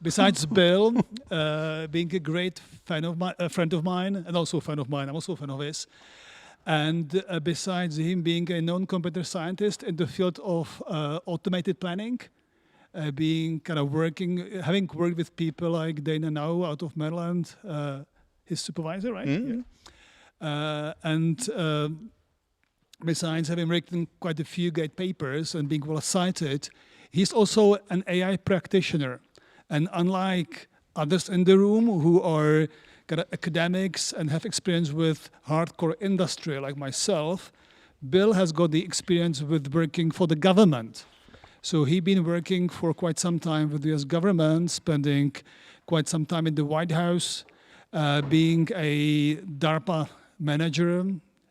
besides Bill being a great friend of mine, and also a friend of mine, I'm also a fan of his. And besides him being a known computer scientist in the field of automated planning, being kind of having worked with people like Dana Now out of Maryland, his supervisor, right? Mm-hmm. Yeah. And besides having written quite a few great papers and being well cited, he's also an AI practitioner. And unlike others in the room who are kind of academics and have experience with hardcore industry like myself, Bill has got the experience with working for the government. So he's been working for quite some time with the US government, spending quite some time in the White House, being a DARPA manager,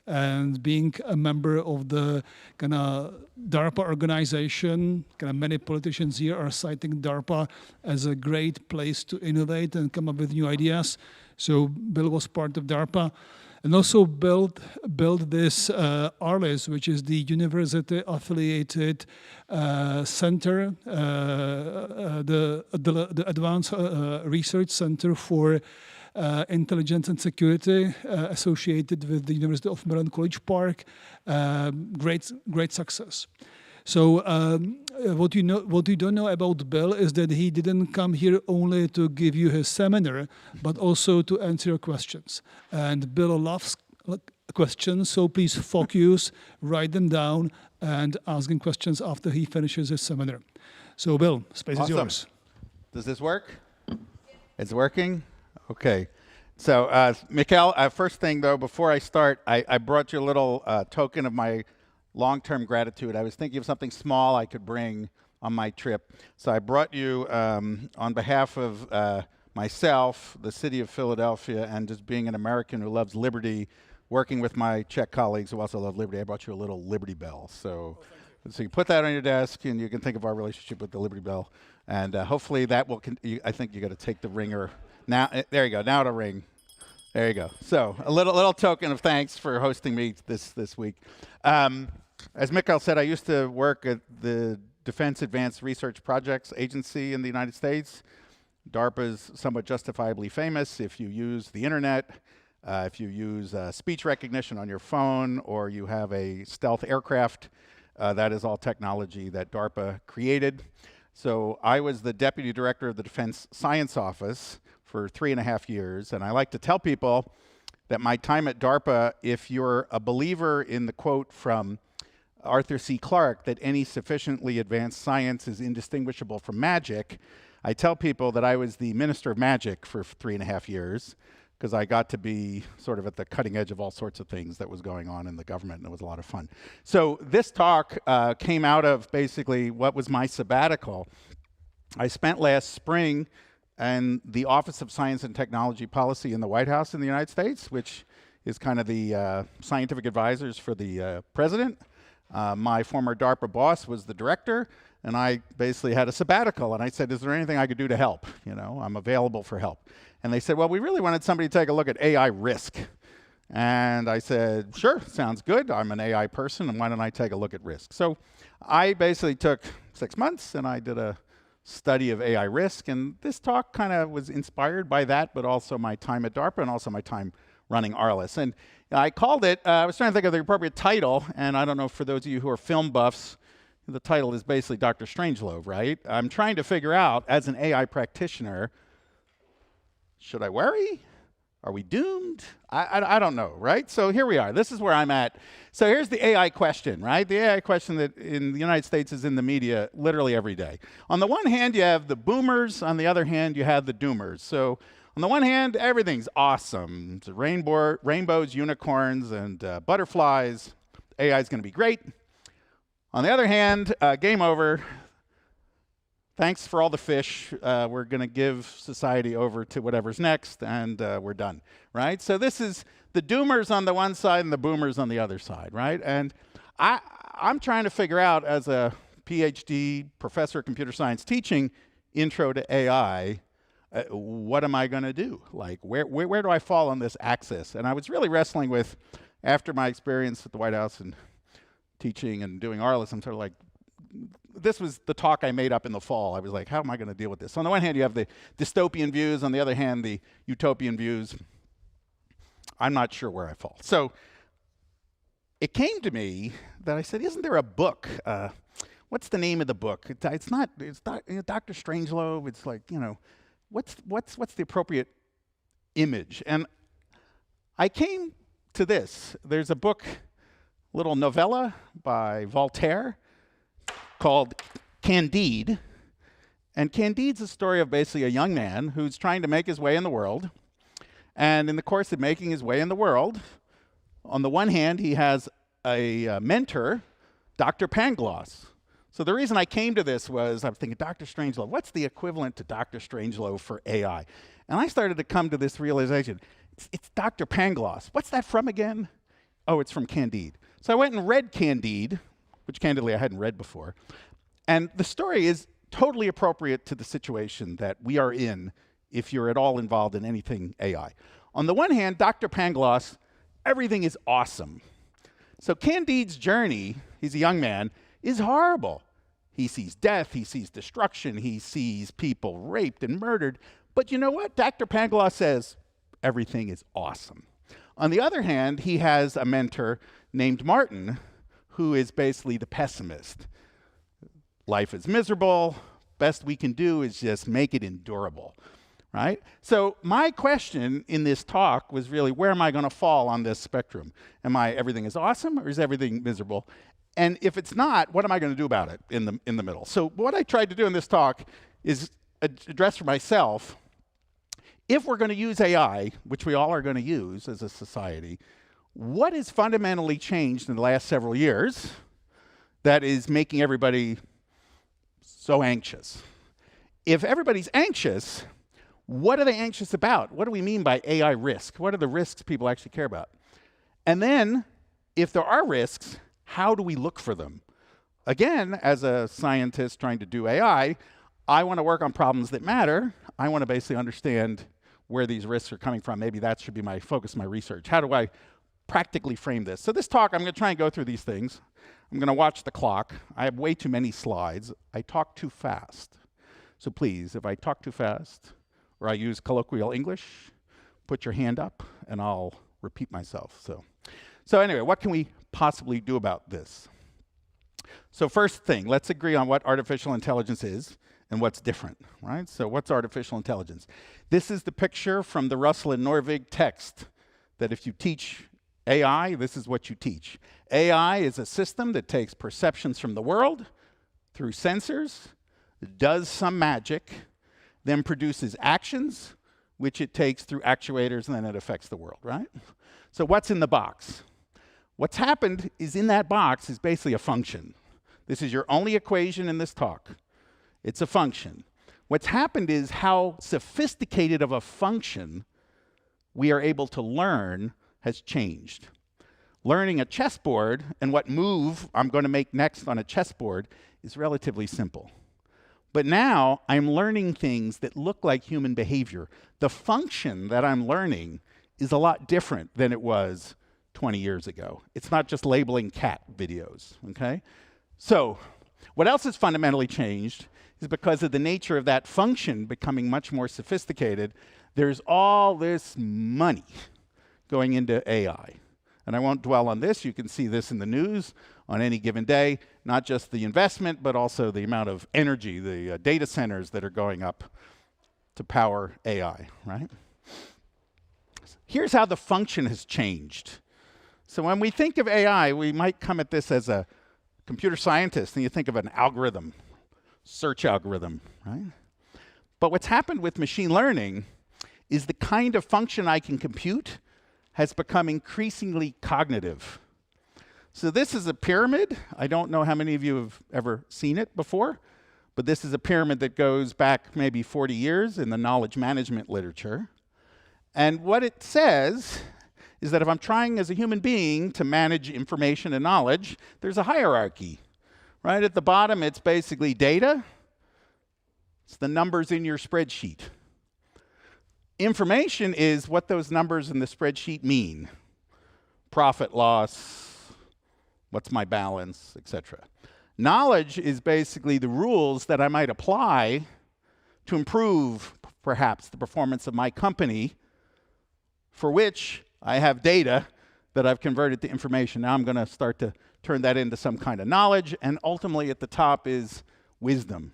and being a member of the kind of DARPA organization. Kind of many politicians here are citing DARPA as a great place to innovate and come up with new ideas. So Bill was part of DARPA, and also built this ARLIS, which is the university-affiliated center, the Advanced Research Center for Intelligence and Security, associated with the University of Maryland College Park. Great success. So what you don't know about Bill is that he didn't come here only to give you his seminar, but also to answer your questions. And Bill loves questions, so please focus, write them down, and asking questions after he finishes his seminar. So Bill, space is yours. Does this work? It's working? Okay. So Mikhail, first thing though, before I start, I brought you a little token of my long-term gratitude. I was thinking of something small I could bring on my trip. So I brought you, on behalf of myself, the city of Philadelphia, and just being an American who loves liberty, working with my Czech colleagues who also love liberty, I brought you a little Liberty Bell. So you put that on your desk, and you can think of our relationship with the Liberty Bell. And hopefully that will, I think you got to take the ringer. Now, there you go, now it'll ring. There you go. So a little token of thanks for hosting me this week. As Mikhail said, I used to work at the Defense Advanced Research Projects Agency in the United States. DARPA is somewhat justifiably famous if you use the internet, if you use speech recognition on your phone, or you have a stealth aircraft. That is all technology that DARPA created. So I was the deputy director of the Defense Science Office for 3.5 years, and I like to tell people that my time at DARPA, if you're a believer in the quote from Arthur C. Clarke that any sufficiently advanced science is indistinguishable from magic, I tell people that I was the minister of magic for 3.5 years, because I got to be sort of at the cutting edge of all sorts of things that was going on in the government, and it was a lot of fun. So this talk came out of basically what was my sabbatical. I spent last spring in the Office of Science and Technology Policy in the White House in the United States, which is kind of the scientific advisors for the president. My former DARPA boss was the director, and I basically had a sabbatical, and I said, is there anything I could do to help? You know, I'm available for help. And they said, well, we really wanted somebody to take a look at AI risk. And I said, sure, sounds good. I'm an AI person, and why don't I take a look at risk? So I basically took 6 months, and I did a study of AI risk, and this talk kind of was inspired by that, but also my time at DARPA and also my time running ARLIS. And I called it, I was trying to think of the appropriate title, and I don't know, for those of you who are film buffs, the title is basically Dr. Strangelove, right? I'm trying to figure out, as an AI practitioner, should I worry? Are we doomed? I don't know, right? So here we are. This is where I'm at. So here's the AI question, right? The AI question that in the United States is in the media literally every day. On the one hand, you have the boomers. On the other hand, you have the doomers. So on the one hand, everything's awesome. It's rainbows, unicorns, and butterflies. AI is going to be great. On the other hand, game over. Thanks for all the fish. We're going to give society over to whatever's next, and we're done, right? So this is the doomers on the one side and the boomers on the other side, right? And I'm trying to figure out, as a PhD professor of computer science teaching intro to AI, what am I going to do? Like, where do I fall on this axis? And I was really wrestling with, after my experience at the White House and teaching and doing ARLIS, I'm sort of like, this was the talk I made up in the fall. I was like, how am I going to deal with this? On the one hand, you have the dystopian views. On the other hand, the utopian views. I'm not sure where I fall. So it came to me that I said, isn't there a book? What's the name of the book? It's not Dr. Strangelove. It's like, what's the appropriate image? And I came to this. There's a book, little novella by Voltaire called Candide. And Candide's a story of basically a young man who's trying to make his way in the world. And in the course of making his way in the world, on the one hand, he has a mentor, Dr. Pangloss. So the reason I came to this was I'm thinking, Dr. Strangelove, what's the equivalent to Dr. Strangelove for AI? And I started to come to this realization. It's Dr. Pangloss. What's that from again? Oh, it's from Candide. So I went and read Candide, which candidly I hadn't read before. And the story is totally appropriate to the situation that we are in if you're at all involved in anything AI. On the one hand, Dr. Pangloss, everything is awesome. So Candide's journey, he's a young man, is horrible. He sees death, he sees destruction, he sees people raped and murdered. But you know what? Dr. Pangloss says everything is awesome. On the other hand, he has a mentor named Martin, who is basically the pessimist. Life is miserable. Best we can do is just make it endurable, right? So my question in this talk was really, where am I going to fall on this spectrum? Am I everything is awesome or is everything miserable? And if it's not, what am I going to do about it in the middle? So what I tried to do in this talk is address for myself, if we're going to use AI, which we all are going to use as a society, what has fundamentally changed in the last several years that is making everybody so anxious? If everybody's anxious, what are they anxious about? What do we mean by AI risk? What are the risks people actually care about? And then, if there are risks, how do we look for them? Again, as a scientist trying to do AI, I want to work on problems that matter. I want to basically understand where these risks are coming from. Maybe that should be my focus, my research. How do I practically frame this? So this talk, I'm going to try and go through these things. I'm going to watch the clock. I have way too many slides. I talk too fast. So please, if I talk too fast or I use colloquial English, put your hand up and I'll repeat myself. So anyway, what can we possibly do about this? So first thing, let's agree on what artificial intelligence is and what's different, right? So what's artificial intelligence? This is the picture from the Russell and Norvig text that if you teach AI, this is what you teach. AI is a system that takes perceptions from the world through sensors, does some magic, then produces actions, which it takes through actuators, and then it affects the world, right? So what's in the box? What's happened is in that box is basically a function. This is your only equation in this talk. It's a function. What's happened is how sophisticated of a function we are able to learn has changed. Learning a chessboard and what move I'm going to make next on a chessboard is relatively simple. But now I'm learning things that look like human behavior. The function that I'm learning is a lot different than it was 20 years ago. It's not just labeling cat videos, okay? So what else has fundamentally changed is because of the nature of that function becoming much more sophisticated, there's all this money going into AI. And I won't dwell on this. You can see this in the news on any given day, not just the investment, but also the amount of energy, the data centers that are going up to power AI, right? Here's how the function has changed. So when we think of AI, we might come at this as a computer scientist, and you think of an algorithm, search algorithm, right? But what's happened with machine learning is the kind of function I can compute has become increasingly cognitive. So this is a pyramid. I don't know how many of you have ever seen it before, but this is a pyramid that goes back maybe 40 years in the knowledge management literature. And what it says is that if I'm trying as a human being to manage information and knowledge, there's a hierarchy. Right at the bottom, it's basically data. It's the numbers in your spreadsheet. Information is what those numbers in the spreadsheet mean. Profit, loss, what's my balance, etc. Knowledge is basically the rules that I might apply to improve, perhaps, the performance of my company, for which I have data that I've converted to information. Now I'm going to start to turn that into some kind of knowledge, and ultimately at the top is wisdom,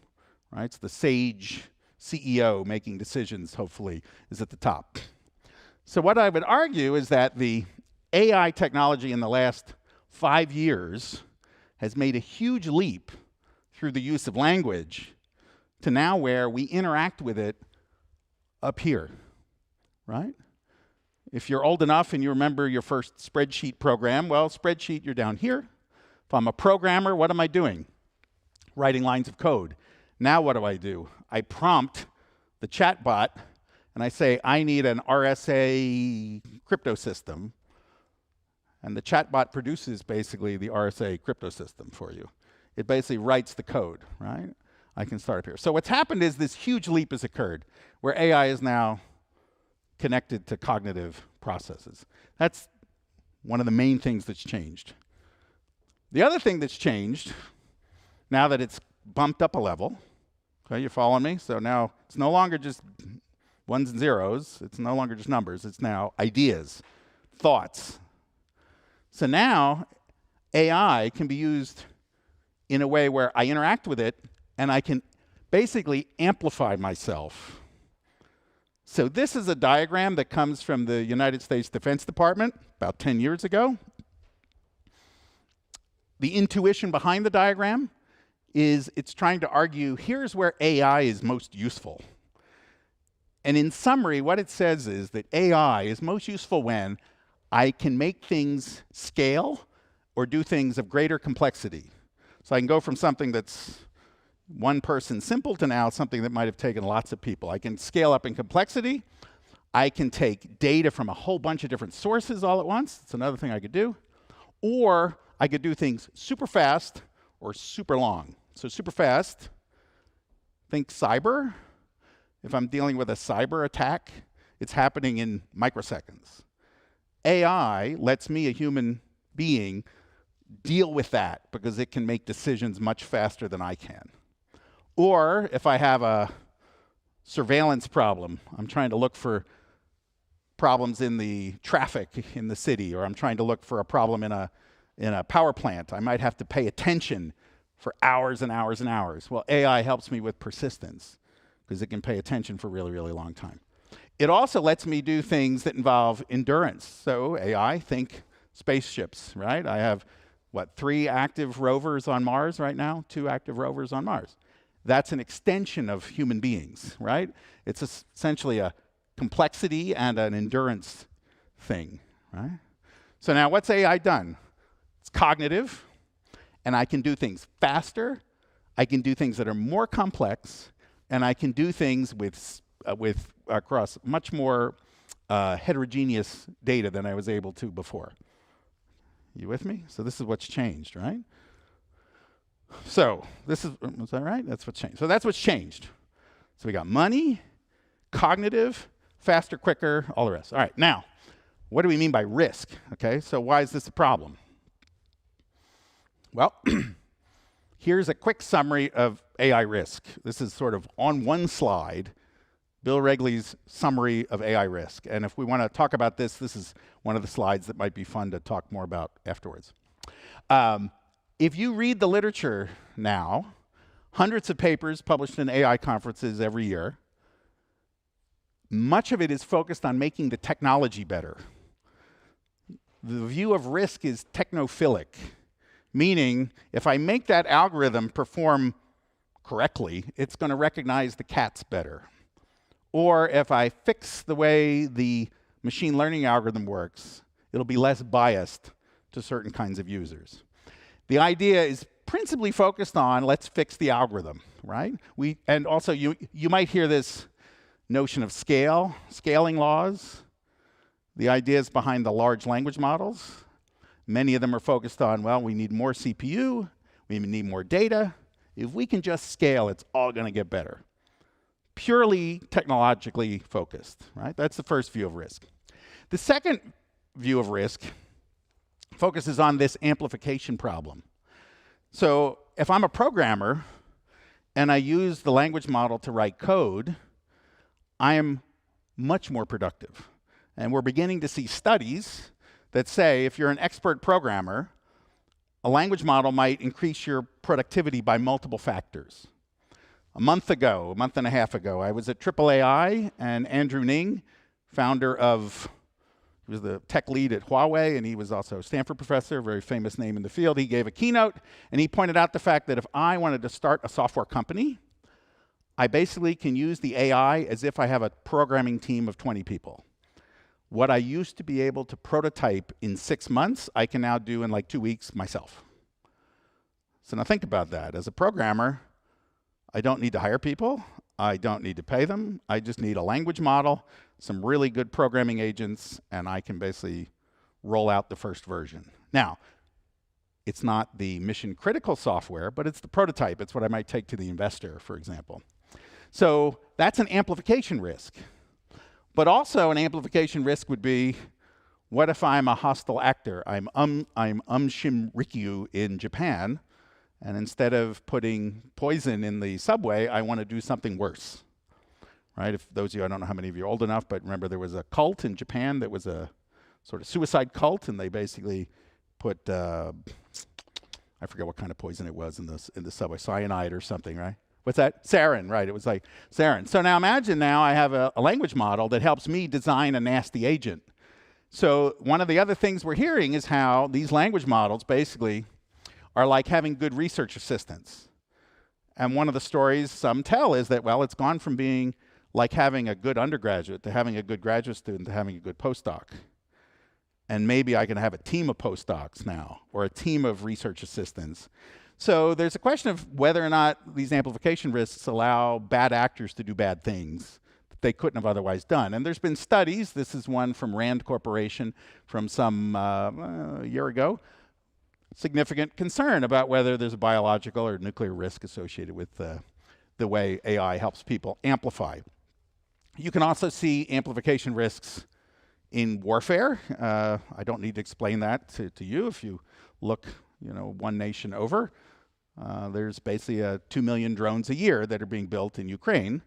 right? It's the sage CEO making decisions, hopefully, is at the top. So what I would argue is that the AI technology in the last 5 years has made a huge leap through the use of language to now where we interact with it up here, right? If you're old enough and you remember your first spreadsheet program, well, spreadsheet, you're down here. If I'm a programmer, what am I doing? Writing lines of code. Now what do? I prompt the chatbot and I say, I need an RSA crypto system. And the chatbot produces basically the RSA crypto system for you. It basically writes the code, right? I can start here. So what's happened is this huge leap has occurred where AI is now connected to cognitive processes. That's one of the main things that's changed. The other thing that's changed, now that it's bumped up a level, okay, you following me? So now it's no longer just ones and zeros. It's no longer just numbers. It's now ideas, thoughts. So now AI can be used in a way where I interact with it and I can basically amplify myself. So this is a diagram that comes from the United States Defense Department about 10 years ago. The intuition behind the diagram is it's trying to argue, here's where AI is most useful. And in summary, what it says is that AI is most useful when I can make things scale or do things of greater complexity. So I can go from something that's one person simple to now something that might have taken lots of people. I can scale up in complexity. I can take data from a whole bunch of different sources all at once. That's another thing I could do. Or I could do things super fast or super long. So super fast, think cyber. If I'm dealing with a cyber attack, it's happening in microseconds. AI lets me, a human being, deal with that because it can make decisions much faster than I can. Or if I have a surveillance problem, I'm trying to look for problems in the traffic in the city, or I'm trying to look for a problem in a power plant, I might have to pay attention for hours and hours and hours. Well, AI helps me with persistence because it can pay attention for a really, really long time. It also lets me do things that involve endurance. So AI, think spaceships, right? I have, 3 active rovers on Mars right now? 2 active rovers on Mars. That's an extension of human beings, right? It's essentially a complexity and an endurance thing, right? So now what's AI done? It's cognitive, and I can do things faster, I can do things that are more complex, and I can do things with across much more heterogeneous data than I was able to before. You with me? So this is what's changed, right? So this is that right? That's what's changed. So that's what's changed. So we got money, cognitive, faster, quicker, all the rest. All right, now, what do we mean by risk? Okay, so why is this a problem? Well, here's a quick summary of AI risk. This is sort of on one slide, Bill Regli's summary of AI risk. And if we want to talk about this, this is one of the slides that might be fun to talk more about afterwards. If you read the literature now, hundreds of papers published in AI conferences every year, much of it is focused on making the technology better. The view of risk is technophilic, meaning if I make that algorithm perform correctly, it's going to recognize the cats better. Or if I fix the way the machine learning algorithm works, it'll be less biased to certain kinds of users. The idea is principally focused on let's fix the algorithm, right? And also you might hear this notion of scaling laws. The ideas behind the large language models. Many of them are focused on, well, we need more CPU, we need more data. If we can just scale, it's all going to get better. Purely technologically focused, right? That's the first view of risk. The second view of risk focuses on this amplification problem. So if I'm a programmer and I use the language model to write code, I am much more productive. And we're beginning to see studies that say if you're an expert programmer, a language model might increase your productivity by multiple factors. A month and a half ago, I was at AAAI, and Andrew Ng, founder of, he was the tech lead at Huawei, and he was also a Stanford professor, a very famous name in the field. He gave a keynote, and he pointed out the fact that if I wanted to start a software company, I basically can use the AI as if I have a programming team of 20 people. What I used to be able to prototype in 6 months, I can now do in like 2 weeks myself. So now think about that. As a programmer, I don't need to hire people. I don't need to pay them. I just need a language model, some really good programming agents, and I can basically roll out the first version. Now, it's not the mission critical software, but it's the prototype. It's what I might take to the investor, for example. So that's an amplification risk. But also an amplification risk would be, what if I'm a hostile actor? I'm Shinrikyo in Japan, and instead of putting poison in the subway, I want to do something worse. Right? If those of you, I don't know how many of you are old enough, but remember there was a cult in Japan that was a sort of suicide cult, and they basically put, I forget what kind of poison it was in the subway, cyanide or something, right? What's that? Sarin, right, it was like sarin. So now imagine now I have a language model that helps me design a nasty agent. So one of the other things we're hearing is how these language models basically are like having good research assistants. And one of the stories some tell is that, well, it's gone from being like having a good undergraduate to having a good graduate student to having a good postdoc. And maybe I can have a team of postdocs now, or a team of research assistants. So there's a question of whether or not these amplification risks allow bad actors to do bad things that they couldn't have otherwise done. And there's been studies, this is one from Rand Corporation from some a year ago, significant concern about whether there's a biological or nuclear risk associated with the way AI helps people amplify. You can also see amplification risks in warfare. I don't need to explain that to you. If you look, one nation over, there's basically 2 million drones a year that are being built in Ukraine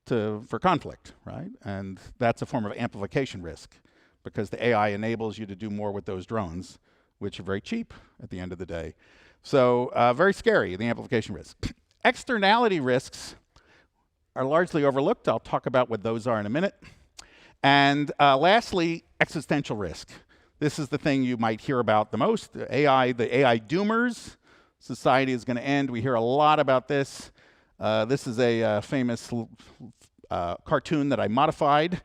for conflict, right? And that's a form of amplification risk because the AI enables you to do more with those drones, which are very cheap at the end of the day. So very scary, the amplification risk. Externality risks are largely overlooked. I'll talk about what those are in a minute. And lastly, existential risk. This is the thing you might hear about the most. The AI doomers. Society is going to end. We hear a lot about this. This is a famous cartoon that I modified.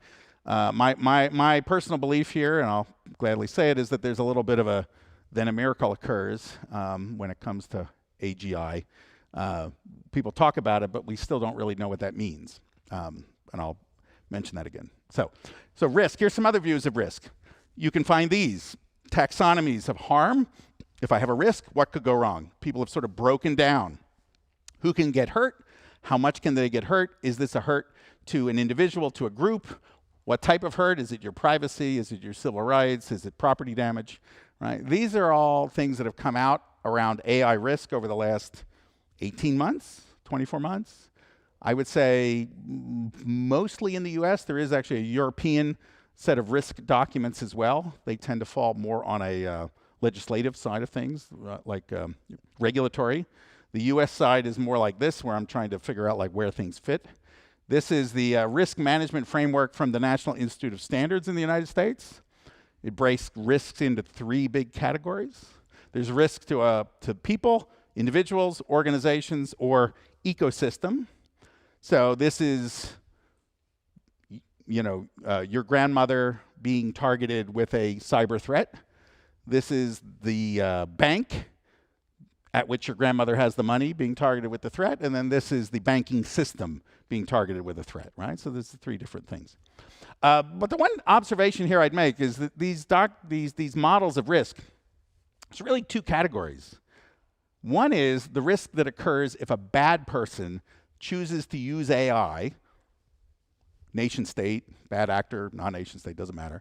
My personal belief here, and I'll gladly say it, is that there's a little bit of then a miracle occurs when it comes to AGI. People talk about it, but we still don't really know what that means. And I'll mention that again. So risk. Here's some other views of risk. You can find these taxonomies of harm. If I have a risk, what could go wrong? People have sort of broken down who can get hurt, how much can they get hurt, is this a hurt to an individual, to a group, what type of hurt, is it your privacy, is it your civil rights, is it property damage, right? These are all things that have come out around AI risk over the last 18 months, 24 months. I would say mostly in the US, there is actually a European set of risk documents as well. They tend to fall more on a legislative side of things, like regulatory. The US side is more like this, where I'm trying to figure out like where things fit. This is the risk management framework from the National Institute of Standards in the United States. It breaks risks into 3 big categories. There's risk to people, individuals, organizations, or ecosystem. So this is, your grandmother being targeted with a cyber threat. This is the bank at which your grandmother has the money being targeted with the threat. And then this is the banking system being targeted with a threat, right? So there's 3 different things. But the one observation here I'd make is that these models of risk, there's really 2 categories. One is the risk that occurs if a bad person chooses to use AI, nation state, bad actor, non-nation state, doesn't matter,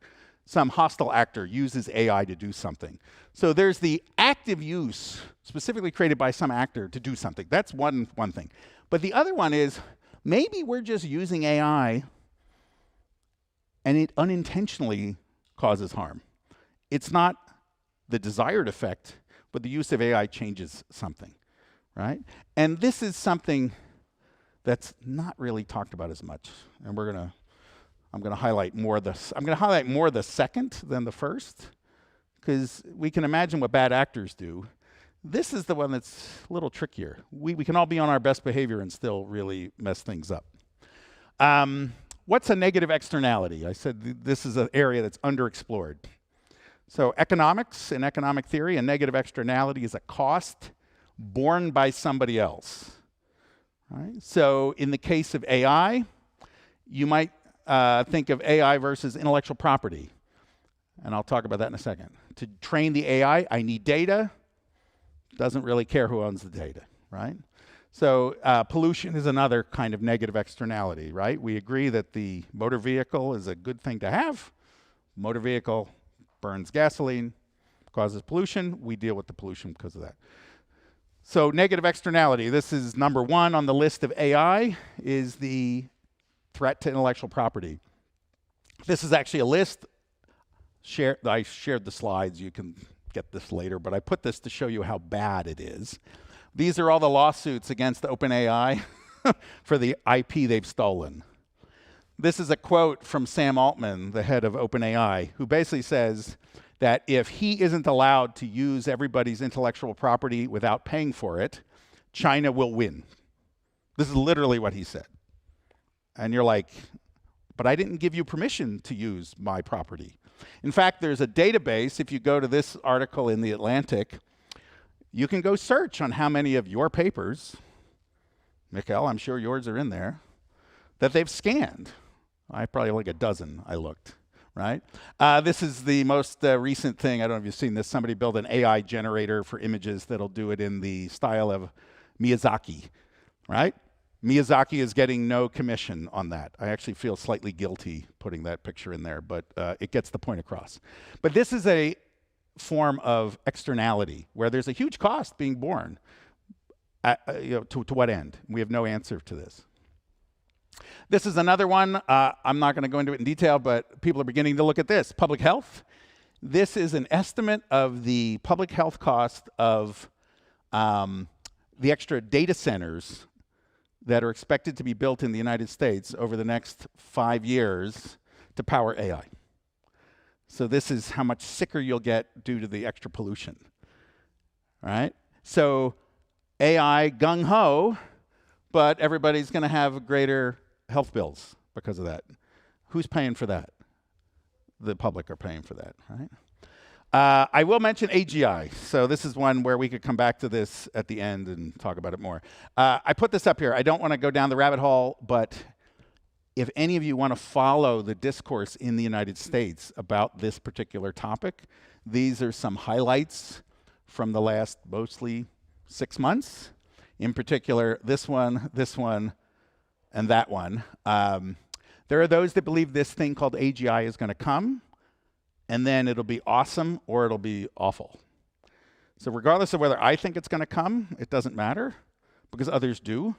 some hostile actor uses AI to do something. So there's the active use, specifically created by some actor to do something. That's one thing. But the other one is, maybe we're just using AI and it unintentionally causes harm. It's not the desired effect, but the use of AI changes something, right? And this is something that's not really talked about as much. And I'm gonna highlight more the second than the first, because we can imagine what bad actors do. This is the one that's a little trickier. We can all be on our best behavior and still really mess things up. What's a negative externality? I said this is an area that's underexplored. So economics and economic theory, a negative externality is a cost borne by somebody else. Right? So in the case of AI, you might think of AI versus intellectual property. And I'll talk about that in a second. To train the AI, I need data. Doesn't really care who owns the data, right? So pollution is another kind of negative externality, right? We agree that the motor vehicle is a good thing to have. Motor vehicle burns gasoline, causes pollution. We deal with the pollution because of that. So negative externality, this is number one on the list of AI, is the threat to intellectual property. This is actually a list. I shared the slides. You can get this later, but I put this to show you how bad it is. These are all the lawsuits against OpenAI for the IP they've stolen. This is a quote from Sam Altman, the head of OpenAI, who basically says that if he isn't allowed to use everybody's intellectual property without paying for it, China will win. This is literally what he said. And you're like, but I didn't give you permission to use my property. In fact, there's a database. If you go to this article in The Atlantic, you can go search on how many of your papers, Mikhail, I'm sure yours are in there, that they've scanned. I probably like a dozen I looked, right? This is the most recent thing. I don't know if you've seen this. Somebody built an AI generator for images that'll do it in the style of Miyazaki, right? Miyazaki is getting no commission on that. I actually feel slightly guilty putting that picture in there, but it gets the point across. But this is a form of externality where there's a huge cost being borne. To what end? We have no answer to this. This is another one. I'm not going to go into it in detail, but people are beginning to look at this. Public health. This is an estimate of the public health cost of the extra data centers that are expected to be built in the United States over the next 5 years to power AI. So this is how much sicker you'll get due to the extra pollution, right? So AI gung-ho, but everybody's going to have greater health bills because of that. Who's paying for that? The public are paying for that, right? I will mention AGI. So this is one where we could come back to this at the end and talk about it more. I put this up here. I don't want to go down the rabbit hole, but if any of you want to follow the discourse in the United States about this particular topic, these are some highlights from the last mostly 6 months. In particular, this one, and that one. There are those that believe this thing called AGI is going to come, and then it'll be awesome or it'll be awful. So regardless of whether I think it's going to come, it doesn't matter, because others do.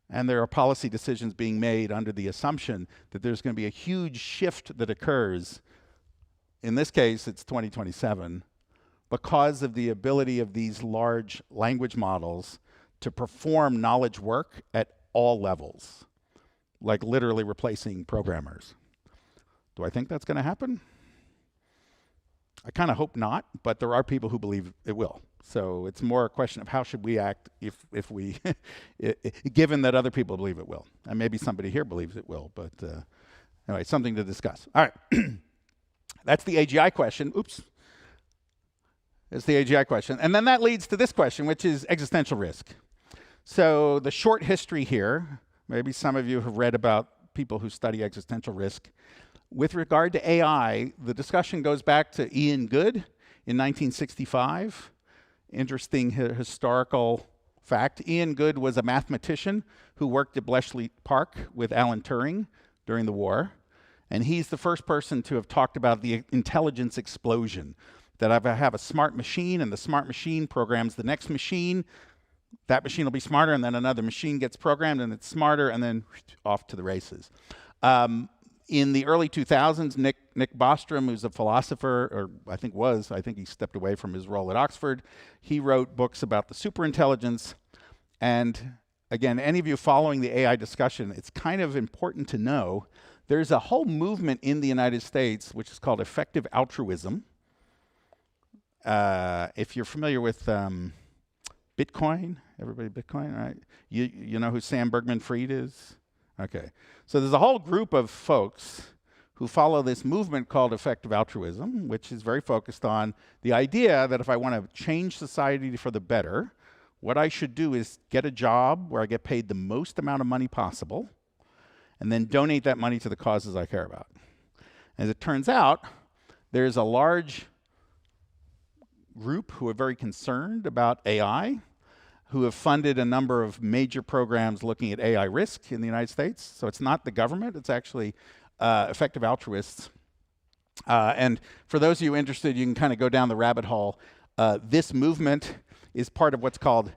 And there are policy decisions being made under the assumption that there's going to be a huge shift that occurs. In this case, it's 2027, because of the ability of these large language models to perform knowledge work at all levels, like literally replacing programmers. Do I think that's going to happen? I kind of hope not, but there are people who believe it will. So it's more a question of how should we act if we, given that other people believe it will. And maybe somebody here believes it will, but anyway, something to discuss. All right, that's the AGI question. Oops. It's the AGI question. And then that leads to this question, which is existential risk. So the short history here, maybe some of you have read about people who study existential risk. With regard to AI, the discussion goes back to Ian Good in 1965. Interesting historical fact. Ian Good was a mathematician who worked at Bletchley Park with Alan Turing during the war. And he's the first person to have talked about the intelligence explosion, that I have a smart machine, and the smart machine programs the next machine. That machine will be smarter, and then another machine gets programmed, and it's smarter, and then off to the races. In the early 2000s, Nick Bostrom, who's a philosopher, or I think he stepped away from his role at Oxford, he wrote books about the superintelligence. And again, any of you following the AI discussion, it's kind of important to know there's a whole movement in the United States which is called effective altruism. If you're familiar with Bitcoin, everybody Bitcoin, right? You know who Sam Bergman-Fried is? Okay. So there's a whole group of folks who follow this movement called effective altruism, which is very focused on the idea that if I want to change society for the better, what I should do is get a job where I get paid the most amount of money possible, and then donate that money to the causes I care about. As it turns out, there's a large group who are very concerned about AI, who have funded a number of major programs looking at AI risk in the United States. So it's not the government, it's actually effective altruists. And for those of you interested, you can kind of go down the rabbit hole. This movement is part of what's called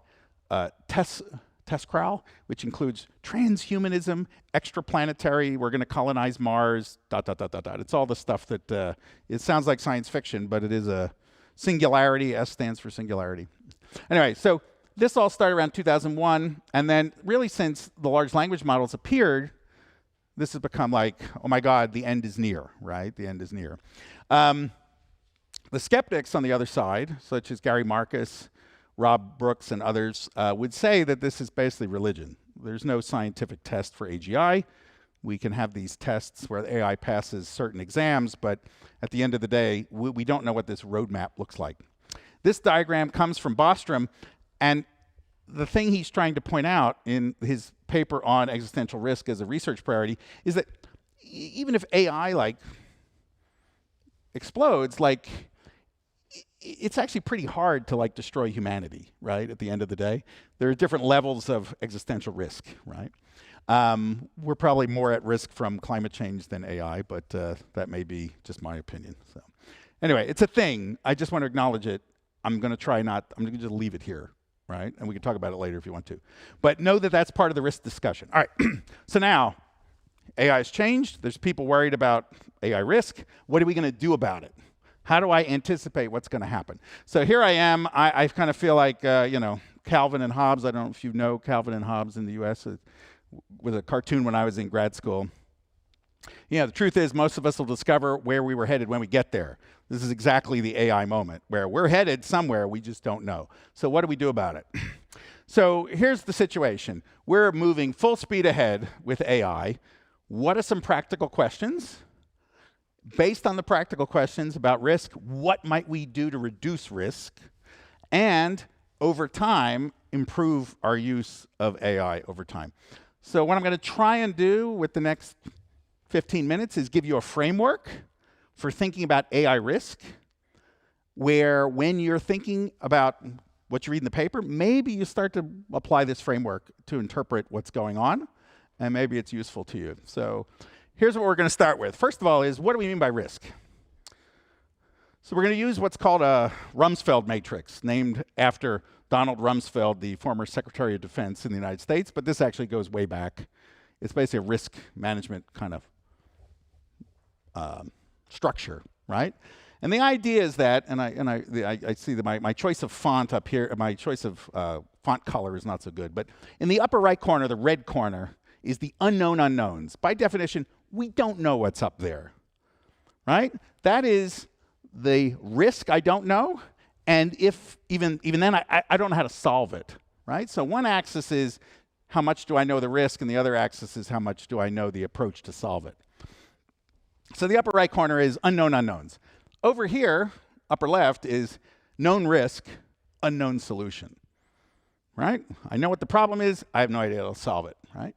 TESCRAL, which includes transhumanism, extraplanetary, we're going to colonize Mars, ... It's all the stuff that, it sounds like science fiction, but it is a singularity. S stands for singularity. Anyway, so this all started around 2001, and then really since the large language models appeared, this has become like, oh my God, the end is near, right? The end is near. The skeptics on the other side, such as Gary Marcus, Rob Brooks, and others, would say that this is basically religion. There's no scientific test for AGI. We can have these tests where the AI passes certain exams, but at the end of the day, we don't know what this roadmap looks like. This diagram comes from Bostrom, and the thing he's trying to point out in his paper on existential risk as a research priority is that even if AI explodes, it's actually pretty hard to destroy humanity, right? At the end of the day, there are different levels of existential risk, right? We're probably more at risk from climate change than AI, but that may be just my opinion. So anyway, it's a thing. I just want to acknowledge it. I'm going to just leave it here, right? And we can talk about it later if you want to. But know that that's part of the risk discussion. All right, so now AI has changed. There's people worried about AI risk. What are we going to do about it? How do I anticipate what's going to happen? So here I am. I kind of feel like, Calvin and Hobbes. I don't know if you know Calvin and Hobbes in the US. It was a cartoon when I was in grad school. Yeah, the truth is most of us will discover where we were headed when we get there. This is exactly the AI moment, where we're headed somewhere, we just don't know. So what do we do about it? So here's the situation. We're moving full speed ahead with AI. What are some practical questions? Based on the practical questions about risk, what might we do to reduce risk? And over time, improve our use of AI over time. So what I'm going to try and do with the next 15 minutes is give you a framework for thinking about AI risk, where when you're thinking about what you read in the paper, maybe you start to apply this framework to interpret what's going on, and maybe it's useful to you. So here's what we're going to start with. First of all is, what do we mean by risk? So we're going to use what's called a Rumsfeld matrix, named after Donald Rumsfeld, the former Secretary of Defense in the United States, but this actually goes way back. It's basically a risk management kind of structure, right? And the idea is that, and I see that my choice of font up here, my choice of font color is not so good, but in the upper right corner, the red corner, is the unknown unknowns. By definition, we don't know what's up there, right? That is the risk I don't know, and if even then I don't know how to solve it, right? So one axis is how much do I know the risk, and the other axis is how much do I know the approach to solve it. So the upper right corner is unknown unknowns. Over here, upper left, is known risk, unknown solution, right? I know what the problem is, I have no idea how to solve it, right?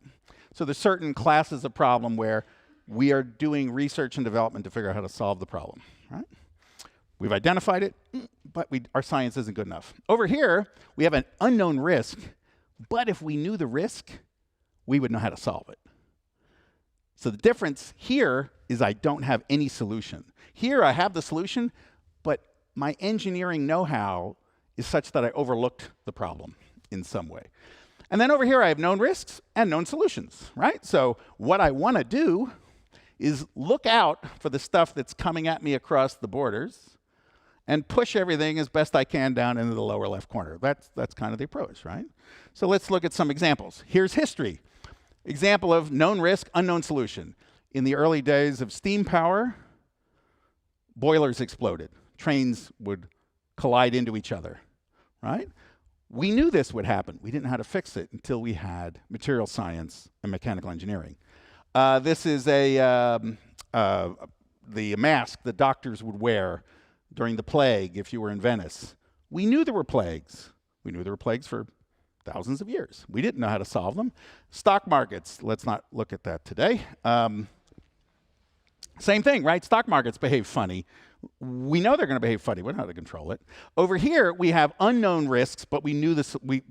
So there's certain classes of problem where we are doing research and development to figure out how to solve the problem, right? We've identified it, but our science isn't good enough. Over here, we have an unknown risk, but if we knew the risk, we would know how to solve it. So the difference here is I don't have any solution. Here I have the solution, but my engineering know-how is such that I overlooked the problem in some way. And then over here I have known risks and known solutions, right? So what I want to do is look out for the stuff that's coming at me across the borders and push everything as best I can down into the lower left corner. That's kind of the approach, right? So let's look at some examples. Here's history. Example of known risk, unknown solution. In the early days of steam power, boilers exploded. Trains would collide into each other, right? We knew this would happen. We didn't know how to fix it until we had material science and mechanical engineering. This is the mask that doctors would wear during the plague if you were in Venice. We knew there were plagues. We knew there were plagues for thousands of years. We didn't know how to solve them. Stock markets, let's not look at that today. Same thing, right? Stock markets behave funny. We know they're going to behave funny. We don't know how to control it. Over here, we have unknown risks, but we knew this. We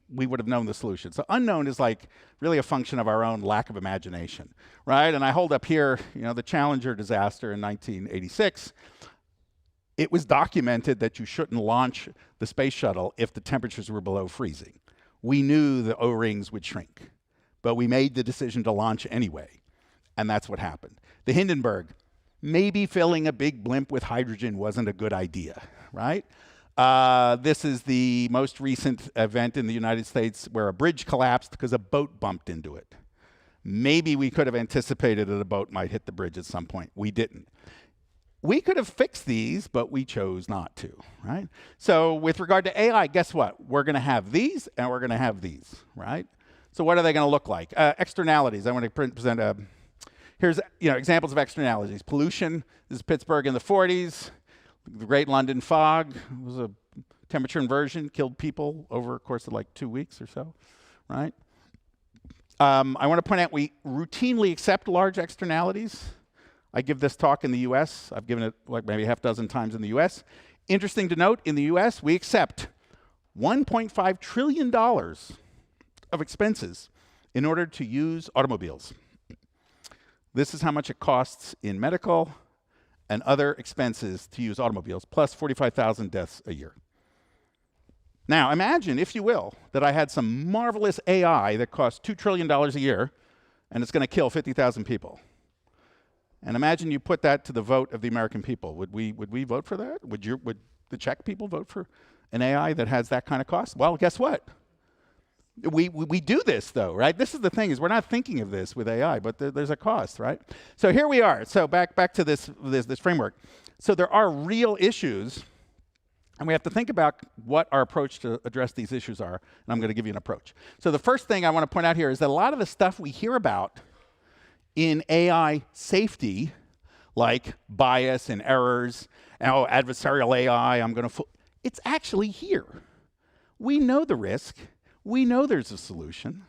would have known the solution. So unknown is like really a function of our own lack of imagination, right? And I hold up here, the Challenger disaster in 1986. It was documented that you shouldn't launch the space shuttle if the temperatures were below freezing. We knew the O-rings would shrink, but we made the decision to launch anyway, and that's what happened. The Hindenburg, maybe filling a big blimp with hydrogen wasn't a good idea, right? This is the most recent event in the United States where a bridge collapsed because a boat bumped into it. Maybe we could have anticipated that a boat might hit the bridge at some point. We didn't. We could have fixed these, but we chose not to, right? So with regard to AI, guess what? We're going to have these, and we're going to have these, right? So what are they going to look like? Externalities. I want to present here's examples of externalities. Pollution. This is Pittsburgh in the 40s. The Great London Fog was a temperature inversion, killed people over a course of like 2 weeks or so, right? I want to point out we routinely accept large externalities. I give this talk in the US. I've given it like maybe half dozen times in the US. Interesting to note, in the US, we accept $1.5 trillion of expenses in order to use automobiles. This is how much it costs in medical and other expenses to use automobiles, plus 45,000 deaths a year. Now, imagine, if you will, that I had some marvelous AI that costs $2 trillion a year, and it's going to kill 50,000 people. And imagine you put that to the vote of the American people. Would we vote for that? Would the Czech people vote for an AI that has that kind of cost? Well, guess what? We do this though, right? This is the thing, is we're not thinking of this with AI, but there's a cost, right? So here we are. So back to this framework. So there are real issues, and we have to think about what our approach to address these issues are, and I'm going to give you an approach. So the first thing I want to point out here is that a lot of the stuff we hear about in AI safety, like bias and errors, adversarial AI, it's actually here. We know the risk. We know there's a solution.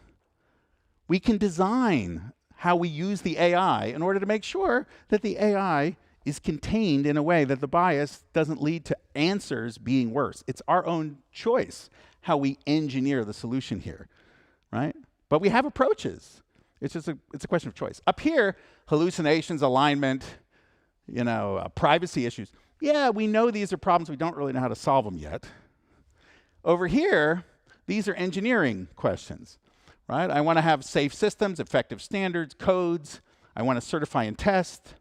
We can design how we use the AI in order to make sure that the AI is contained in a way that the bias doesn't lead to answers being worse. It's our own choice how we engineer the solution here, right? But we have approaches. It's a question of choice. Up here, hallucinations, alignment, privacy issues. Yeah, we know these are problems. We don't really know how to solve them yet. Over here, these are engineering questions, right? I want to have safe systems, effective standards, codes. I want to certify and test,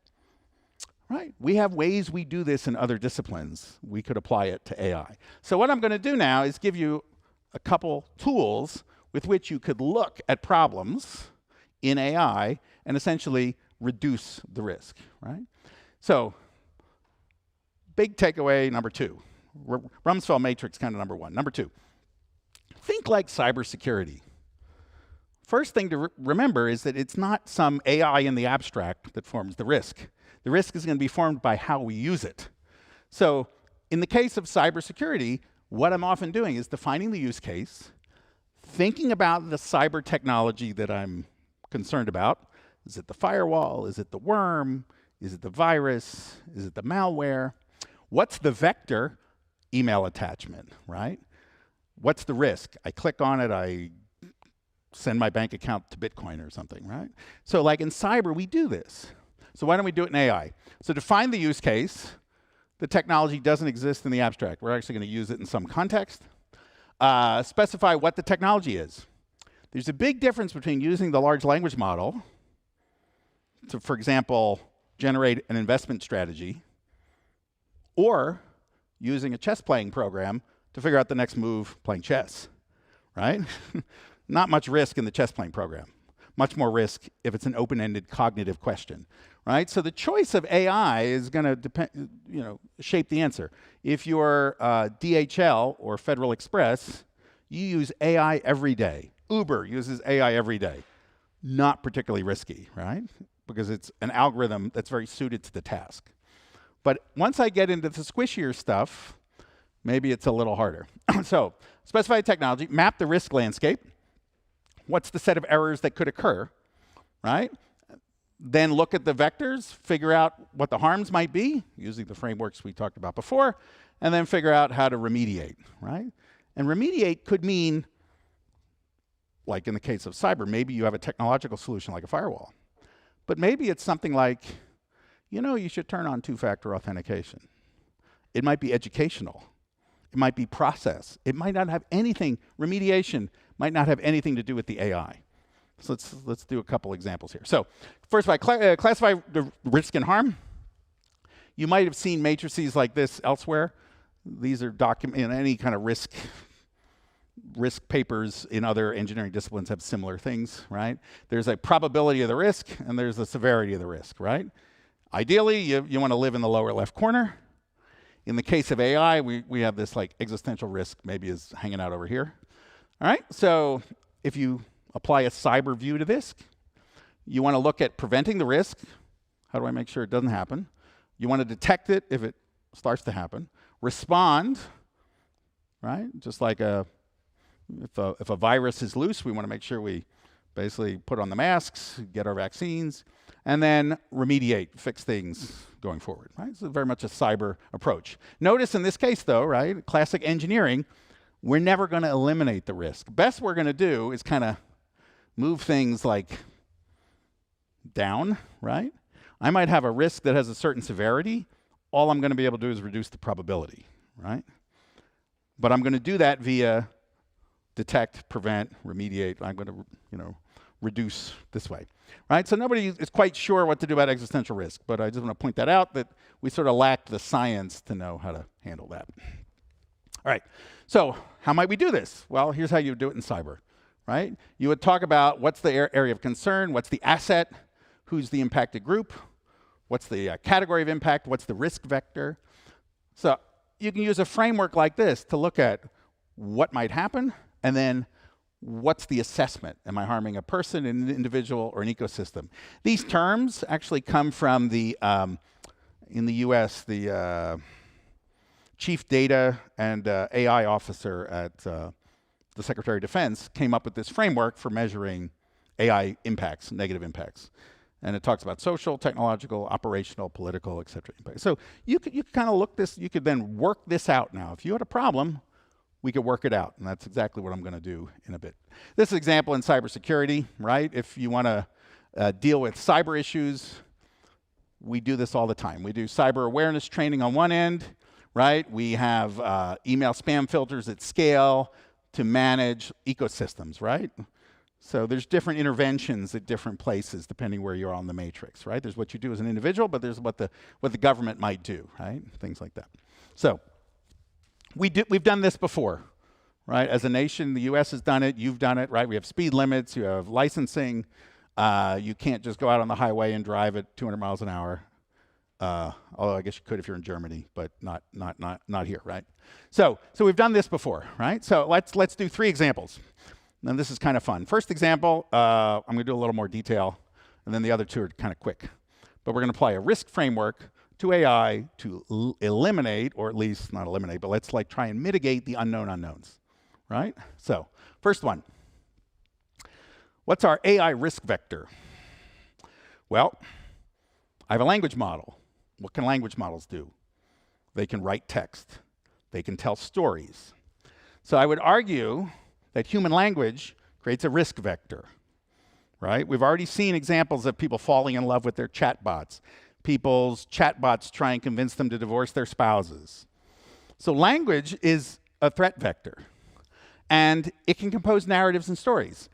right? We have ways we do this in other disciplines. We could apply it to AI. So what I'm going to do now is give you a couple tools with which you could look at problems in AI and essentially reduce the risk, right? So big takeaway number 2. Rumsfeld matrix kind of number 1. Number 2, think like cybersecurity. First thing to remember is that it's not some AI in the abstract that forms the risk. The risk is going to be formed by how we use it. So in the case of cybersecurity, what I'm often doing is defining the use case, thinking about the cyber technology that I'm concerned about. Is it the firewall? Is it the worm? Is it the virus? Is it the malware? What's the vector? Email attachment, right? What's the risk? I click on it, I send my bank account to Bitcoin or something, right? So like in cyber, we do this. So why don't we do it in AI? So define the use case. The technology doesn't exist in the abstract. We're actually going to use it in some context. Specify what the technology is. There's a big difference between using the large language model to, for example, generate an investment strategy, or using a chess playing program to figure out the next move playing chess, right? Not much risk in the chess playing program. Much more risk if it's an open-ended cognitive question, right? So the choice of AI is going to depend, shape the answer. If you're DHL or Federal Express, you use AI every day. Uber uses AI every day. Not particularly risky, right? Because it's an algorithm that's very suited to the task. But once I get into the squishier stuff, maybe it's a little harder. So specify technology, map the risk landscape. What's the set of errors that could occur, right? Then look at the vectors, figure out what the harms might be, using the frameworks we talked about before, and then figure out how to remediate, right? And remediate could mean, like in the case of cyber, maybe you have a technological solution like a firewall. But maybe it's something like, you should turn on two-factor authentication. It might be educational. It might be process. It might not have anything, remediation might not have anything to do with the AI. So let's do a couple examples here. So first, classify the risk and harm. You might have seen matrices like this elsewhere. These are any kind of risk papers in other engineering disciplines have similar things, right? There's a probability of the risk, and there's the severity of the risk, right? Ideally, you want to live in the lower left corner. In the case of AI, we have this like existential risk maybe is hanging out over here. All right, so if you apply a cyber view to this, you want to look at preventing the risk. How do I make sure it doesn't happen? You want to detect it if it starts to happen. Respond, right? Just like if a virus is loose, we want to make sure we basically put on the masks, get our vaccines, and then remediate, fix things going forward, right? So very much a cyber approach. Notice in this case though, right, classic engineering, we're never going to eliminate the risk. Best we're going to do is kind of move things like down, right? I might have a risk that has a certain severity. All I'm going to be able to do is reduce the probability, right? But I'm going to do that via detect, prevent, remediate. I'm going to, reduce this way, right? So nobody is quite sure what to do about existential risk, but I just want to point that out, that we sort of lack the science to know how to handle that. All right, so how might we do this? Well, here's how you do it in cyber, right? You would talk about what's the area of concern, what's the asset, who's the impacted group, what's the category of impact, what's the risk vector. So you can use a framework like this to look at what might happen, and then what's the assessment? Am I harming a person, an individual, or an ecosystem? These terms actually come from the, in the US, the chief data and AI officer at the Secretary of Defense came up with this framework for measuring AI impacts, negative impacts. And it talks about social, technological, operational, political, et cetera. So you could kind of look this, you could then work this out now. If you had a problem, we could work it out, and that's exactly what I'm going to do in a bit. This is an example in cybersecurity, right? If you want to deal with cyber issues, we do this all the time. We do cyber awareness training on one end, right? We have email spam filters at scale to manage ecosystems, right? So there's different interventions at different places depending where you're on the matrix, right? There's what you do as an individual, but there's what the government might do, right? Things like that. So we've done this before, right? As a nation, the US has done it, you've done it, right? We have speed limits, you have licensing. You can't just go out on the highway and drive at 200 miles an hour. Although I guess you could if you're in Germany, but not here, right? So we've done this before, right? So let's do 3 examples. And this is kind of fun. First example, I'm going to do a little more detail, and then the other 2 are kind of quick. But we're going to apply a risk framework to AI to eliminate, or at least not eliminate, but let's try and mitigate the unknown unknowns, right? So first one, what's our AI risk vector? Well, I have a language model. What can language models do? They can write text. They can tell stories. So I would argue that human language creates a risk vector, right? We've already seen examples of people falling in love with their chatbots. People's chatbots try and convince them to divorce their spouses. So language is a threat vector, and it can compose narratives and stories.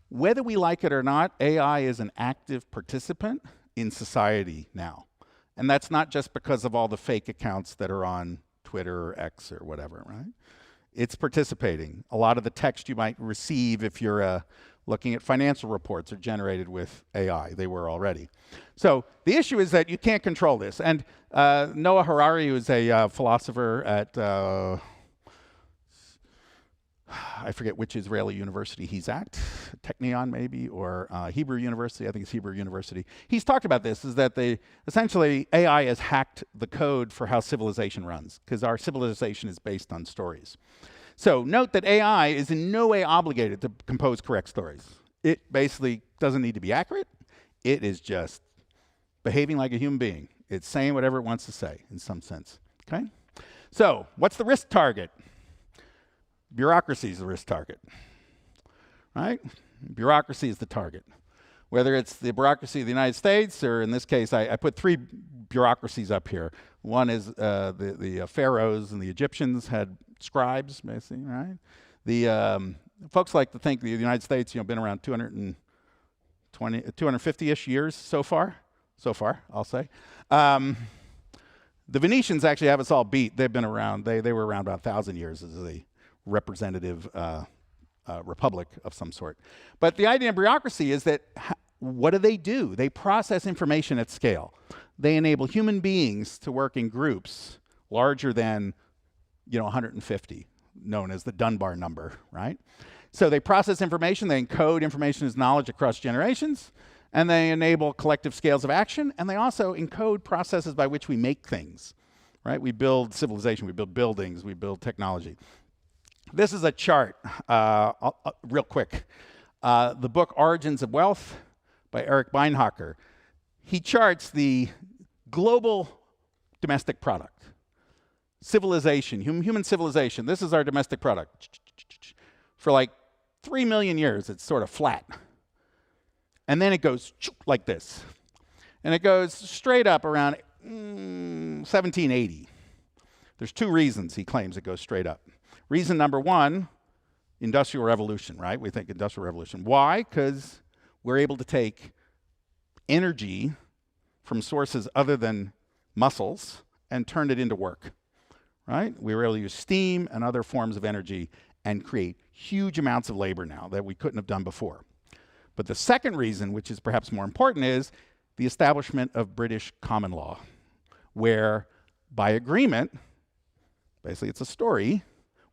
Whether we like it or not, AI is an active participant in society now. And that's not just because of all the fake accounts that are on Twitter or X or whatever, right? It's participating. A lot of the text you might receive if you're looking at financial reports are generated with AI. They were already. So the issue is that you can't control this. And Noah Harari, who's a philosopher at, I forget which Israeli university he's at, Technion maybe, or Hebrew University, I think it's Hebrew University. He's talked about this, is that essentially AI has hacked the code for how civilization runs, because our civilization is based on stories. So note that AI is in no way obligated to compose correct stories. It basically doesn't need to be accurate. It is just behaving like a human being. It's saying whatever it wants to say in some sense, okay? So what's the risk target? Bureaucracy is the risk target, right? Bureaucracy is the target. Whether it's the bureaucracy of the United States, or in this case, I put 3 bureaucracies up here. One is the pharaohs and the Egyptians had scribes, basically, right? The folks like to think the United States, been around 250-ish years so far, I'll say. The Venetians actually have us all beat. They've been around, they were around about 1,000 years as the representative republic of some sort. But the idea of bureaucracy is that what do? They process information at scale. They enable human beings to work in groups larger than 150, known as the Dunbar number, right? So they process information, they encode information as knowledge across generations, and they enable collective scales of action, and they also encode processes by which we make things, right? We build civilization, we build buildings, we build technology. This is a chart, real quick. The book Origins of Wealth by Eric Beinhocker. He charts the global domestic product. Civilization, human civilization. This is our domestic product. For like 3 million years, it's sort of flat. And then it goes like this. And it goes straight up around 1780. There's 2 reasons he claims it goes straight up. Reason number 1, Industrial Revolution, right? We think Industrial Revolution. Why? Because we're able to take energy from sources other than muscles and turn it into work, right? We were able to use steam and other forms of energy and create huge amounts of labor now that we couldn't have done before. But the second reason, which is perhaps more important, is the establishment of British common law, where by agreement, basically it's a story,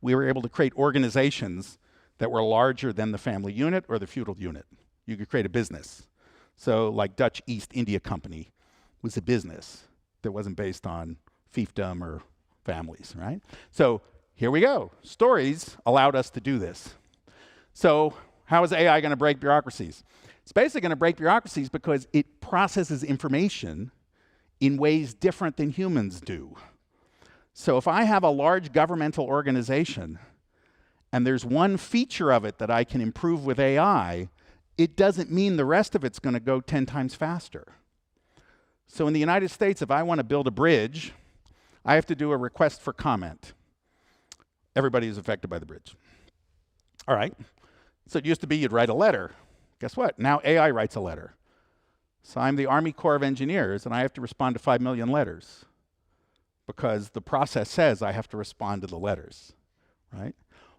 we were able to create organizations that were larger than the family unit or the feudal unit. You could create a business. So like Dutch East India Company was a business that wasn't based on fiefdom or families, right? So here we go. Stories allowed us to do this. So how is AI going to break bureaucracies? It's basically going to break bureaucracies because it processes information in ways different than humans do. So if I have a large governmental organization and there's one feature of it that I can improve with AI, it doesn't mean the rest of it's going to go 10 times faster. So in the United States, if I want to build a bridge, I have to do a request for comment. Everybody is affected by the bridge. All right. So it used to be you'd write a letter. Guess what? Now AI writes a letter. So I'm the Army Corps of Engineers, and I have to respond to 5 million letters because the process says I have to respond to the letters, right?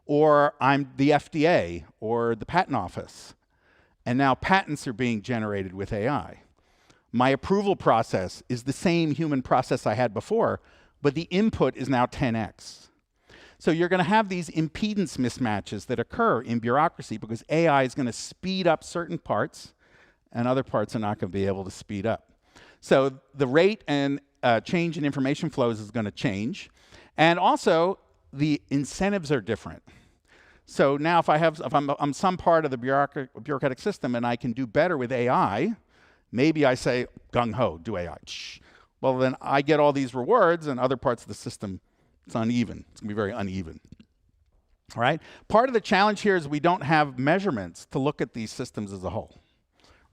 Or I'm the FDA or the Patent Office, and now patents are being generated with AI. My approval process is the same human process I had before, but the input is now 10x. So you're going to have these impedance mismatches that occur in bureaucracy because AI is going to speed up certain parts and other parts are not going to be able to speed up. So the rate and change in information flows is going to change. And also, the incentives are different. So now if I'm some part of the bureaucratic system and I can do better with AI, maybe I say, gung-ho, do AI. Well, then I get all these rewards and other parts of the system, it's uneven. It's going to be very uneven. All right? Part of the challenge here is we don't have measurements to look at these systems as a whole.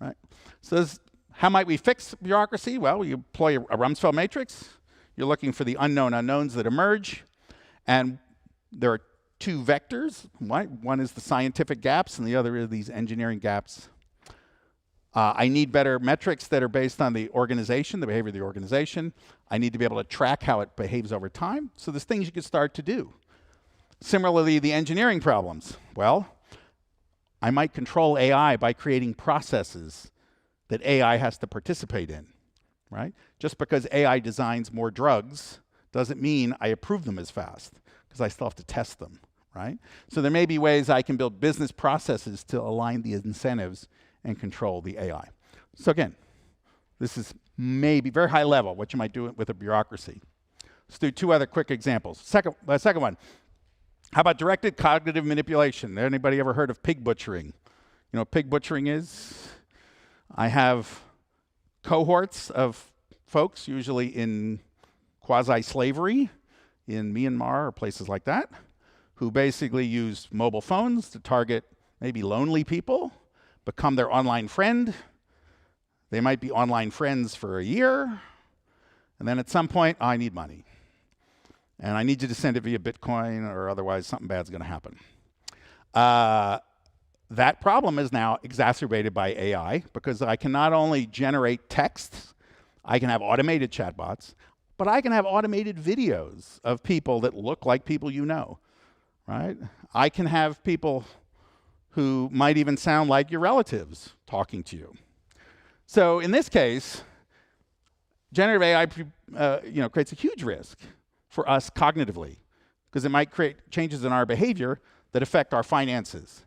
Right? So how might we fix bureaucracy? Well, you employ a Rumsfeld matrix. You're looking for the unknown unknowns that emerge. And there are two vectors. One is the scientific gaps, and the other is these engineering gaps. I need better metrics that are based on the organization, the behavior of the organization. I need to be able to track how it behaves over time. So there's things you could start to do. Similarly, the engineering problems. Well, I might control AI by creating processes that AI has to participate in, right? Just because AI designs more drugs doesn't mean I approve them as fast, because I still have to test them, right? So there may be ways I can build business processes to align the incentives and control the AI. So again, this is maybe very high level, what you might do with a bureaucracy. Let's do two other quick examples. Second one, how about directed cognitive manipulation? Anybody ever heard of pig butchering? You know what pig butchering is? I have cohorts of folks, usually in quasi-slavery in Myanmar or places like that, who basically use mobile phones to target maybe lonely people, become their online friend. They might be online friends for a year, and then at some point, I need money. And I need you to send it via Bitcoin, or otherwise something bad's going to happen. That problem is now exacerbated by AI, because I can not only generate text, I can have automated chatbots, but I can have automated videos of people that look like people you know, right? I can have people who might even sound like your relatives talking to you. So in this case, generative AI creates a huge risk for us cognitively, because it might create changes in our behavior that affect our finances.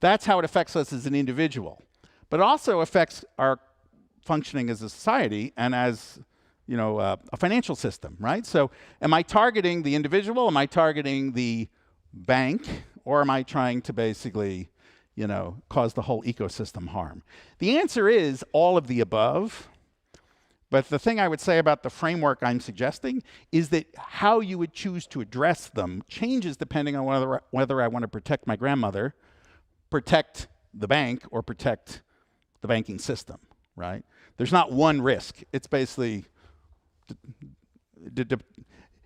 That's how it affects us as an individual. But it also affects our functioning as a society and as a financial system, right? So am I targeting the individual? Am I targeting the bank? Or am I trying to basically cause the whole ecosystem harm? The answer is all of the above. But the thing I would say about the framework I'm suggesting is that how you would choose to address them changes depending on whether I want to protect my grandmother, protect the bank, or protect the banking system, right? There's not one risk. It's basically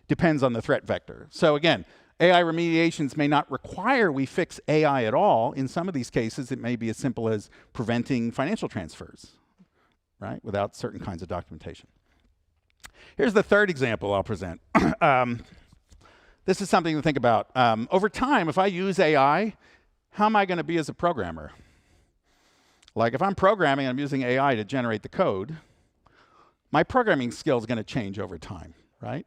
depends on the threat vector. So again, AI remediations may not require we fix AI at all. In some of these cases, it may be as simple as preventing financial transfers, right, without certain kinds of documentation. Here's the third example I'll present. This is something to think about. Over time, if I use AI, how am I going to be as a programmer? Like if I'm programming, I'm using AI to generate the code, my programming skill is going to change over time, right?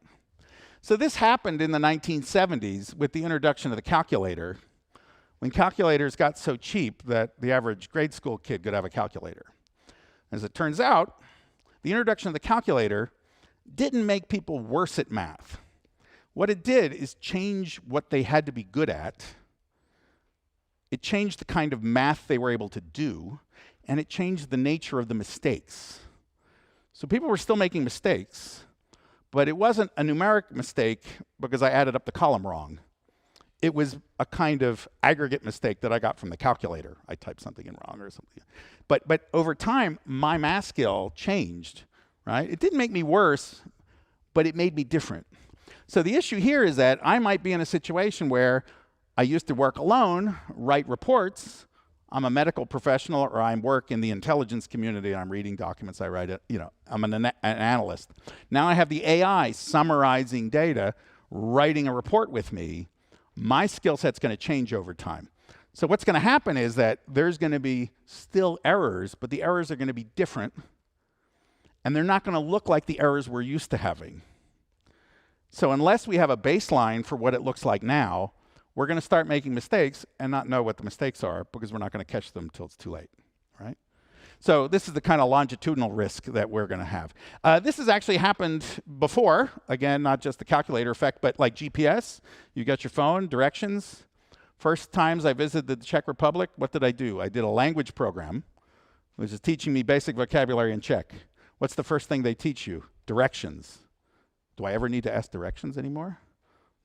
So this happened in the 1970s with the introduction of the calculator, when calculators got so cheap that the average grade school kid could have a calculator. As it turns out, the introduction of the calculator didn't make people worse at math. What it did is change what they had to be good at. It changed the kind of math they were able to do, and it changed the nature of the mistakes. So people were still making mistakes, but it wasn't a numeric mistake because I added up the column wrong. It was a kind of aggregate mistake that I got from the calculator. I typed something in wrong or something. But over time, my math skill changed, right? It didn't make me worse, but it made me different. So the issue here is that I might be in a situation where I used to work alone, write reports. I'm a medical professional, or I work in the intelligence community. I'm reading documents. I write it. I'm an analyst. Now I have the AI summarizing data, writing a report with me. My skill set's going to change over time. So what's going to happen is that there's going to be still errors, but the errors are going to be different, and they're not going to look like the errors we're used to having. So unless we have a baseline for what it looks like now, we're going to start making mistakes and not know what the mistakes are, because we're not going to catch them until it's too late, right? So this is the kind of longitudinal risk that we're going to have. This has actually happened before. Again, not just the calculator effect, but like GPS. You got your phone, directions. First times I visited the Czech Republic, what did I do? I did a language program, which is teaching me basic vocabulary in Czech. What's the first thing they teach you? Directions. Do I ever need to ask directions anymore?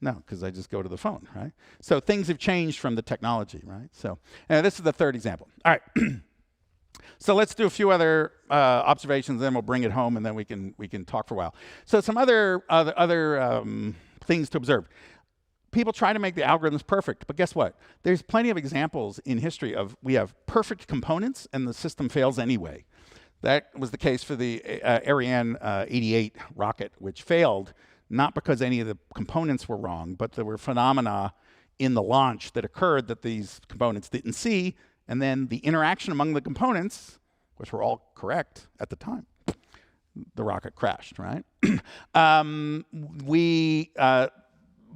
No, because I just go to the phone, right? So things have changed from the technology, right? So this is the third example. All right. So let's do a few other observations, then we'll bring it home, and then we can talk for a while. So some other things to observe. People try to make the algorithms perfect, but guess what? There's plenty of examples in history of we have perfect components and the system fails anyway. That was the case for the Ariane 88 rocket, which failed not because any of the components were wrong, but there were phenomena in the launch that occurred that these components didn't see, and then the interaction among the components, which were all correct at the time, the rocket crashed, right? We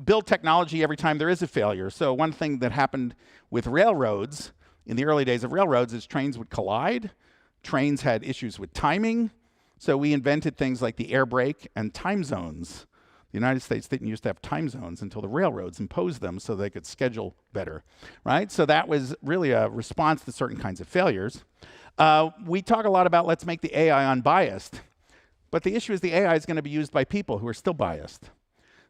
build technology every time there is a failure. So one thing that happened with railroads, in the early days of railroads, is trains would collide. Trains had issues with timing. So we invented things like the air brake and time zones. The United States didn't used to have time zones until the railroads imposed them so they could schedule better, right? So that was really a response to certain kinds of failures. We talk a lot about let's make the AI unbiased. But the issue is the AI is going to be used by people who are still biased.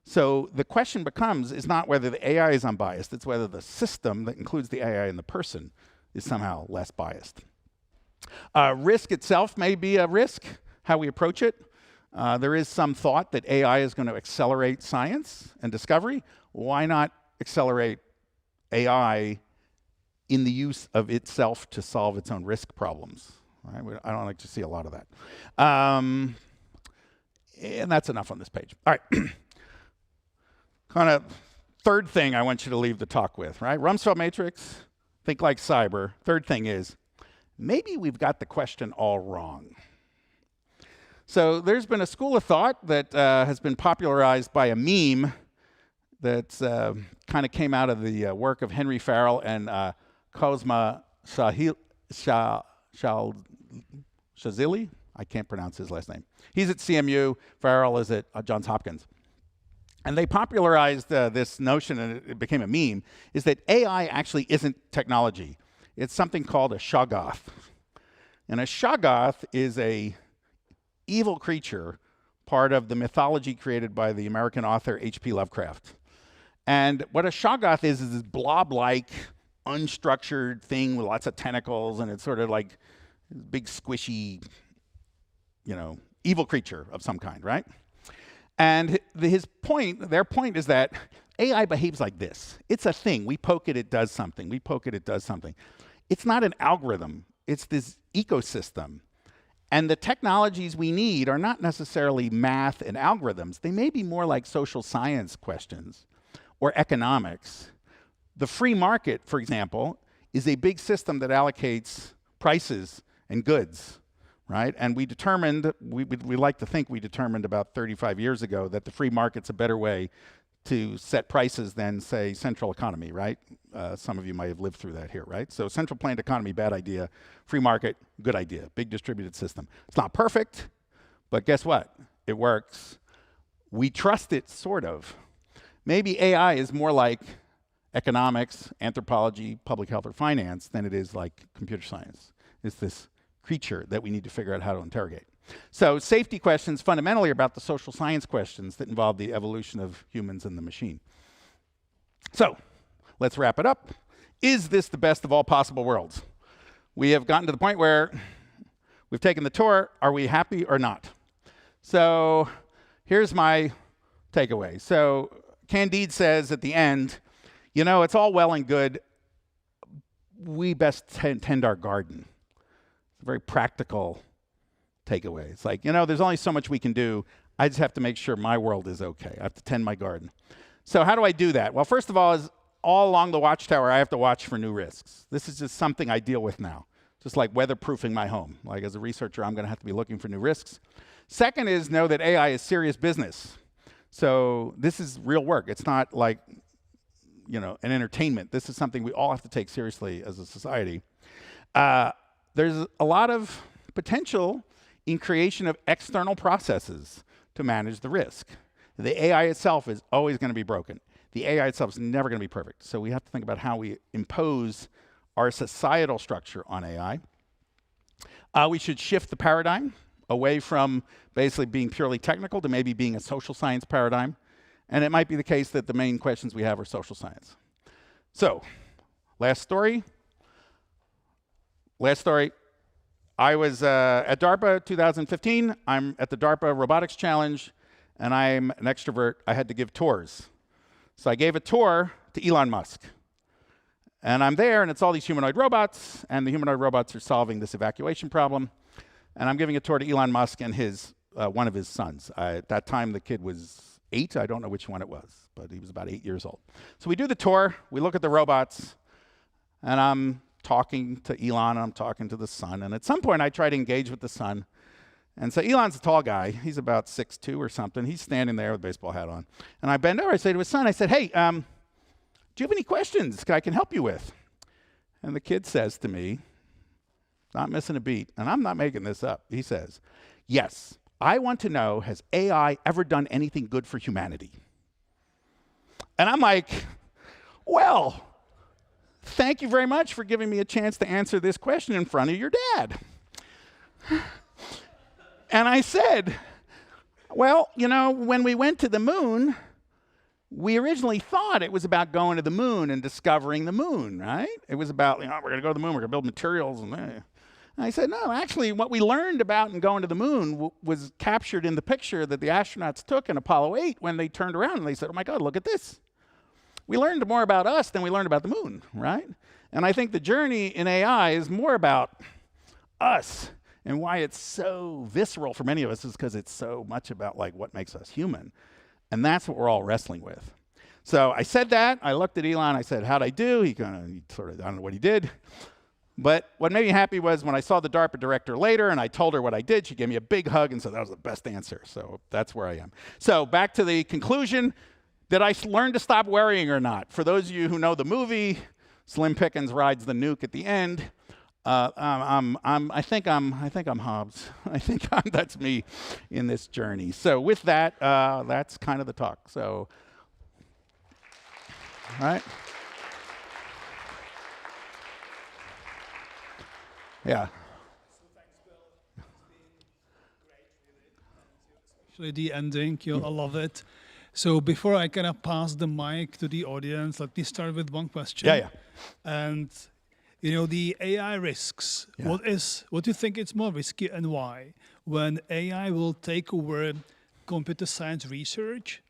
So the question becomes is not whether the AI is unbiased, it's whether the system that includes the AI and the person is somehow less biased. Risk itself may be a risk, how we approach it. There is some thought that AI is going to accelerate science and discovery. Why not accelerate AI in the use of itself to solve its own risk problems? Right? I don't like to see a lot of that. And that's enough on this page. All right. Kind of third thing I want you to leave the talk with, right? Rumsfeld matrix, think like cyber. Third thing is, maybe we've got the question all wrong. So there's been a school of thought that has been popularized by a meme that kind of came out of the work of Henry Farrell and Cosma Shazili. I can't pronounce his last name. He's at CMU. Farrell is at Johns Hopkins. And they popularized this notion, and it became a meme, is that AI actually isn't technology. It's something called a Shoggoth. And a Shoggoth is a evil creature, part of the mythology created by the American author H.P. Lovecraft. And what a Shoggoth is this blob-like, unstructured thing with lots of tentacles, and it's sort of like this big squishy, evil creature of some kind, right? And their point is that AI behaves like this. It's a thing. We poke it, it does something. We poke it, it does something. It's not an algorithm. It's this ecosystem. And the technologies we need are not necessarily math and algorithms. They may be more like social science questions or economics. The free market, for example, is a big system that allocates prices and goods. Right? And we like to think we determined about 35 years ago that the free market's a better way to set prices than, say, central economy, right? Some of you might have lived through that here, right? So central planned economy, bad idea. Free market, good idea. Big distributed system. It's not perfect, but guess what? It works. We trust it, sort of. Maybe AI is more like economics, anthropology, public health, or finance than it is like computer science. It's this creature that we need to figure out how to interrogate. So safety questions fundamentally are about the social science questions that involve the evolution of humans and the machine. So let's wrap it up. Is this the best of all possible worlds? We have gotten to the point where we've taken the tour. Are we happy or not? So here's my takeaway. So Candide says at the end, it's all well and good. We best tend our garden. It's a very practical takeaway. It's like, there's only so much we can do. I just have to make sure my world is okay. I have to tend my garden. So how do I do that? Well, first of all, is all along the watchtower, I have to watch for new risks. This is just something I deal with now, just like weatherproofing my home. Like as a researcher, I'm going to have to be looking for new risks. Second is know that AI is serious business. So this is real work. It's not like, an entertainment. This is something we all have to take seriously as a society. There's a lot of potential in creation of external processes to manage the risk. The AI itself is always going to be broken. The AI itself is never going to be perfect. So we have to think about how we impose our societal structure on AI. We should shift the paradigm away from basically being purely technical to maybe being a social science paradigm. And it might be the case that the main questions we have are social science. So, last story. I was at DARPA 2015. I'm at the DARPA Robotics Challenge, and I'm an extrovert. I had to give tours. So I gave a tour to Elon Musk. And I'm there, and it's all these humanoid robots, and the humanoid robots are solving this evacuation problem. And I'm giving a tour to Elon Musk and his one of his sons. At that time, the kid was 8. I don't know which one it was, but he was about 8 years old. So we do the tour. We look at the robots, and I'm talking to Elon, and I'm talking to the son. And at some point, I try to engage with the son. And so Elon's a tall guy. He's about 6'2" or something. He's standing there with a baseball hat on. And I bend over. I say to his son, I said, hey, do you have any questions I can help you with? And the kid says to me, not missing a beat, and I'm not making this up. He says, yes, I want to know, has AI ever done anything good for humanity? And I'm like, well, thank you very much for giving me a chance to answer this question in front of your dad. And I said, well, you know, when we went to the moon, we originally thought it was about going to the moon and discovering the moon, right? It was about, you know, we're going to go to the moon, we're going to build materials. And I said, no, actually, what we learned about in going to the moon was captured in the picture that the astronauts took in Apollo 8 when they turned around and they said, oh my God, look at this. We learned more about us than we learned about the moon, right? And I think the journey in AI is more about us, and why it's so visceral for many of us is because it's so much about like what makes us human. And that's what we're all wrestling with. So I said that. I looked at Elon. I said, how'd I do? He sort of, I don't know what he did. But what made me happy was when I saw the DARPA director later and I told her what I did, she gave me a big hug and said that was the best answer. So that's where I am. So back to the conclusion. Did I learn to stop worrying or not? For those of you who know the movie, Slim Pickens rides the nuke at the end. I think I'm Hobbes. That's me in this journey. So with that, that's kind of the talk. So, all right. Yeah. So thanks, Bill. It's been great, really. Especially the ending, I love it. So before I kind of pass the mic to the audience, let me start with one question. Yeah. And you know, the AI risks. Yeah. What do you think is more risky and why? When AI will take over computer science research,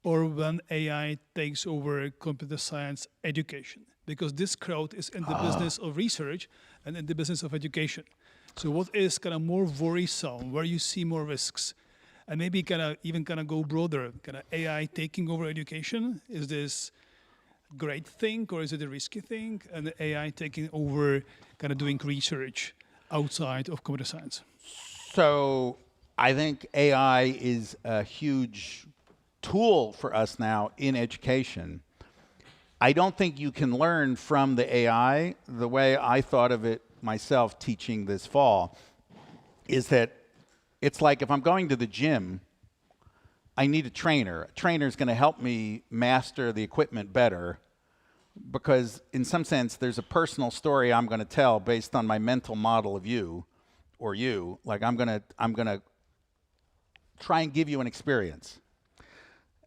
or when AI takes over computer science education? Because this crowd is in the business of research and in the business of education. So what is kind of more worrisome, where you see more risks? And maybe even go broader, AI taking over education? Is this great thing, or is it a risky thing? And AI taking over, doing research outside of computer science? So I think AI is a huge tool for us now in education. I don't think you can learn from the AI. The way I thought of it myself teaching this fall is that it's like if I'm going to the gym, I need a trainer. A trainer is going to help me master the equipment better because in some sense there's a personal story I'm going to tell based on my mental model of you or you. Like I'm going to try and give you an experience.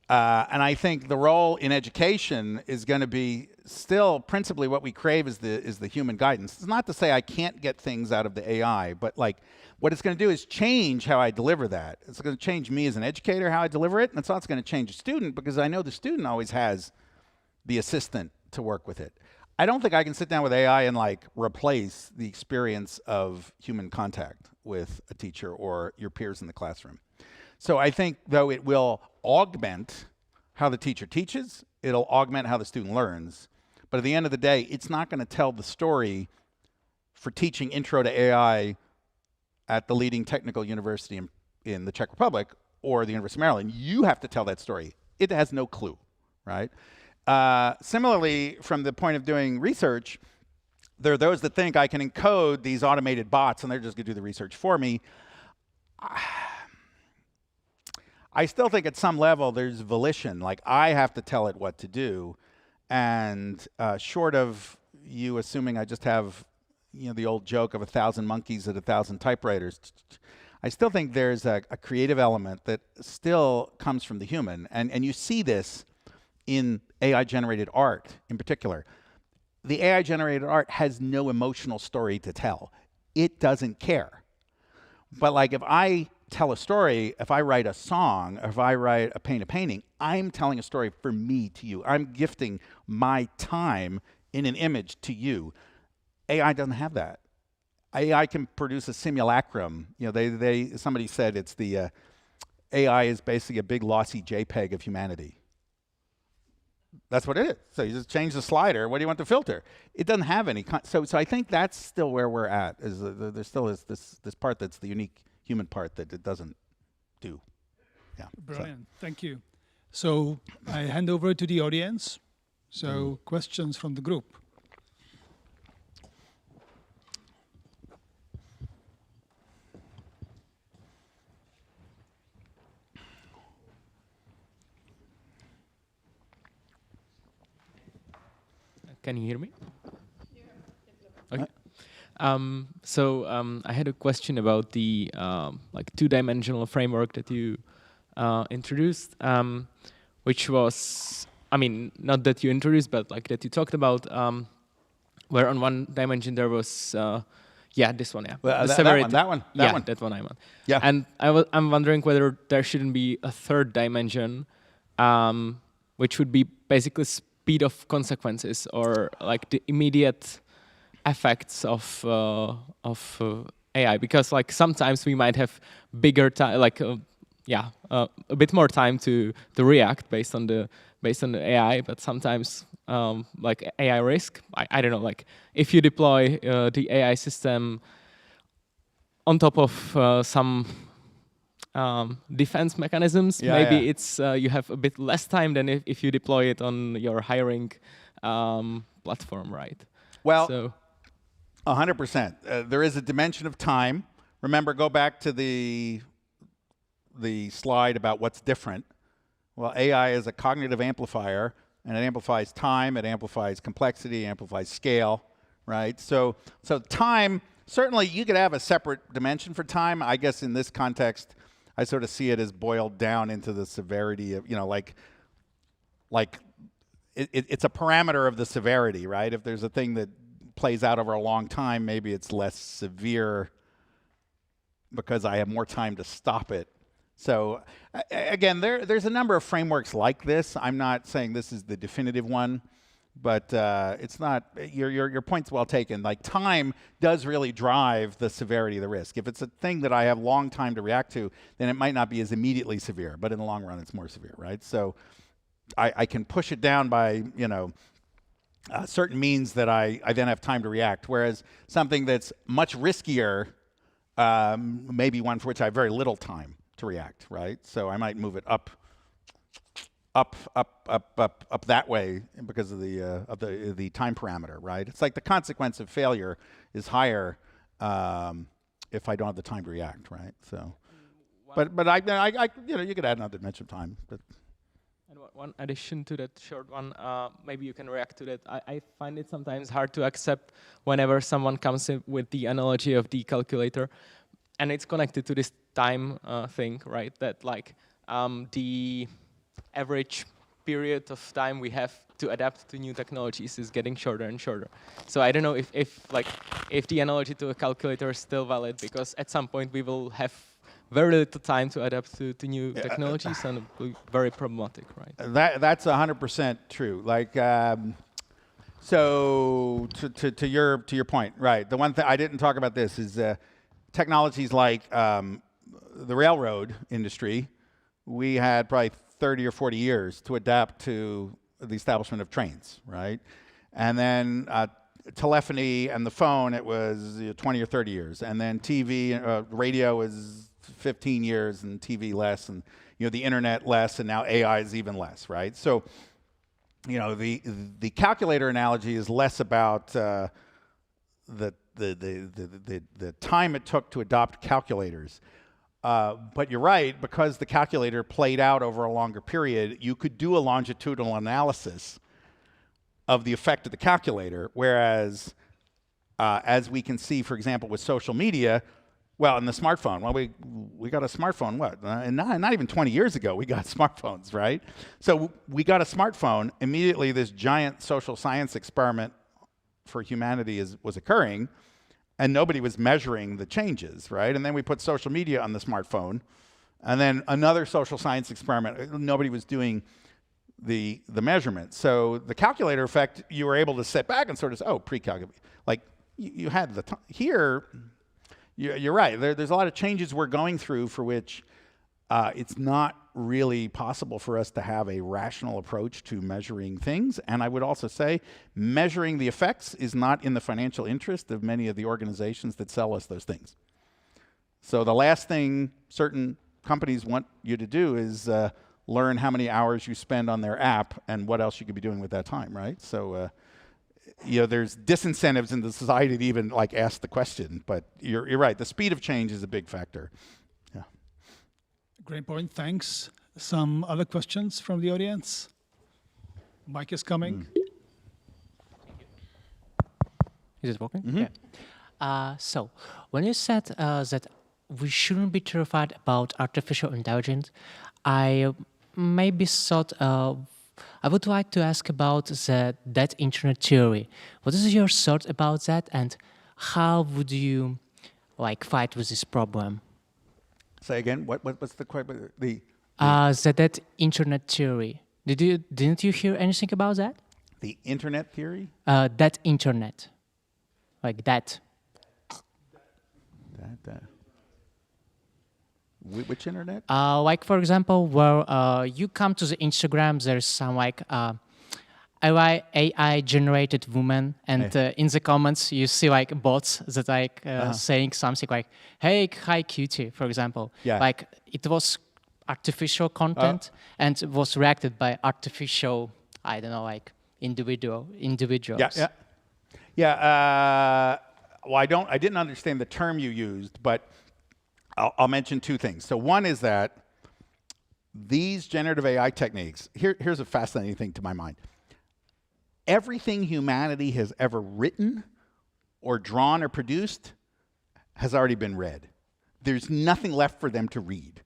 And I think the role in education is going to be still principally what we crave is the human guidance. It's not to say I can't get things out of the AI, but like what it's going to do is change how I deliver that. It's going to change me as an educator, how I deliver it, and it's also going to change a student because I know the student always has the assistant to work with it. I don't think I can sit down with AI and like replace the experience of human contact with a teacher or your peers in the classroom. So I think, though, it will augment how the teacher teaches, it'll augment how the student learns. But at the end of the day, it's not going to tell the story for teaching Intro to AI at the leading technical university in the Czech Republic or the University of Maryland. You have to tell that story. It has no clue, right? Similarly, from the point of doing research, there are those that think I can encode these automated bots and they're just going to do the research for me. I still think at some level there's volition, like I have to tell it what to do, and short of you assuming I just have, the old joke of 1,000 monkeys at 1,000 typewriters, I still think there's a creative element that still comes from the human. And you see this in AI-generated art in particular. The AI-generated art has no emotional story to tell. It doesn't care. But like if I tell a story, if I write a song, or if I paint a painting, I'm telling a story for me to you. I'm gifting my time in an image to you. AI doesn't have that. AI can produce a simulacrum. You know, somebody said it's the AI is basically a big lossy JPEG of humanity. That's what it is. So you just change the slider. What do you want to filter? It doesn't have any. So I think that's still where we're at. There still is this part that's the unique human part that it doesn't do. Yeah. Brilliant. Thank you. So I hand over to the audience. So questions from the group. Can you hear me? Okay. I had a question about the like two-dimensional framework that you introduced, which was, I mean, not that you introduced, but like that you talked about, where on one dimension there was, yeah, this one, yeah, well, the severity. That one. That one I meant. Yeah. And I'm wondering whether there shouldn't be a third dimension, which would be basically speed of consequences, or like the immediate effects of AI, because like sometimes we might have bigger time, like a bit more time to react based on the AI, but sometimes like AI risk. I don't know, like if you deploy the AI system on top of some defense mechanisms, maybe it's you have a bit less time than if you deploy it on your hiring platform, right? Well, so 100%. There is a dimension of time. Remember, go back to the slide about what's different. Well, AI is a cognitive amplifier, and it amplifies time, it amplifies complexity, it amplifies scale, right? So time, certainly you could have a separate dimension for time. I guess in this context, I sort of see it as boiled down into the severity of, you know, like it's a parameter of the severity, right? If there's a thing that plays out over a long time, maybe it's less severe because I have more time to stop it. So again, there's a number of frameworks like this. I'm not saying this is the definitive one, but it's not, your point's well taken. Like time does really drive the severity of the risk. If it's a thing that I have long time to react to, then it might not be as immediately severe, but in the long run it's more severe, right? So I can push it down by, you know, certain means that I then have time to react, whereas something that's much riskier may be one for which I have very little time to react, right? So I might move it up that way because of the time parameter, right? It's like the consequence of failure is higher if I don't have the time to react, right? So, but I you know, you could add another dimension of time. But. And one addition to that short one, maybe you can react to that. I find it sometimes hard to accept whenever someone comes in with the analogy of the calculator, and it's connected to this time thing, right? That like the average period of time we have to adapt to new technologies is getting shorter and shorter. So I don't know if the analogy to a calculator is still valid, because at some point we will have very little time to adapt to new technologies, and it will be very problematic, right? That's 100% true. Like, so to your point, right? The one thing I didn't talk about this is technologies like the railroad industry. We had probably 30 or 40 years to adapt to the establishment of trains, right? And then telephony and the phone, it was 20 or 30 years. And then TV, radio was 15 years, and TV less, and you know, the internet less, and now AI is even less, right? So, you know, the calculator analogy is less about the time it took to adopt calculators. But you're right, because the calculator played out over a longer period, you could do a longitudinal analysis of the effect of the calculator, whereas as we can see, for example, with social media, Well, in the smartphone, well, we got a smartphone, what? And not even 20 years ago, we got smartphones, right? So we got a smartphone. Immediately, this giant social science experiment for humanity was occurring, and nobody was measuring the changes, right? And then we put social media on the smartphone, and then another social science experiment. Nobody was doing the measurement. So the calculator effect, you were able to sit back and sort of say, oh, pre-calculate. Like, you had the time. Here, you're right. There's a lot of changes we're going through for which it's not really possible for us to have a rational approach to measuring things. And I would also say measuring the effects is not in the financial interest of many of the organizations that sell us those things. So the last thing certain companies want you to do is learn how many hours you spend on their app and what else you could be doing with that time, right? So there's disincentives in the society to even like ask the question, but you're right. The speed of change is a big factor. Yeah. Great point. Thanks. Some other questions from the audience? Mike is coming. Is it working? Yeah. So when you said that we shouldn't be terrified about artificial intelligence, I maybe thought I would like to ask about that internet theory. What is your thought about that, and how would you like fight with this problem? Say again. What's the question? That internet theory. Didn't you hear anything about that? The internet theory? That internet, like that. Which internet? Like for example, where you come to the Instagram, there's some like AI generated woman, and in the comments you see like bots that like saying something like, "Hey, hi cutie," for example. Yeah. Like it was artificial content and was reacted by artificial, I don't know, like individuals. Yeah. Well, I didn't understand the term you used, but I'll mention two things. So one is that these generative AI techniques, here's a fascinating thing to my mind. Everything humanity has ever written or drawn or produced has already been read. There's nothing left for them to read.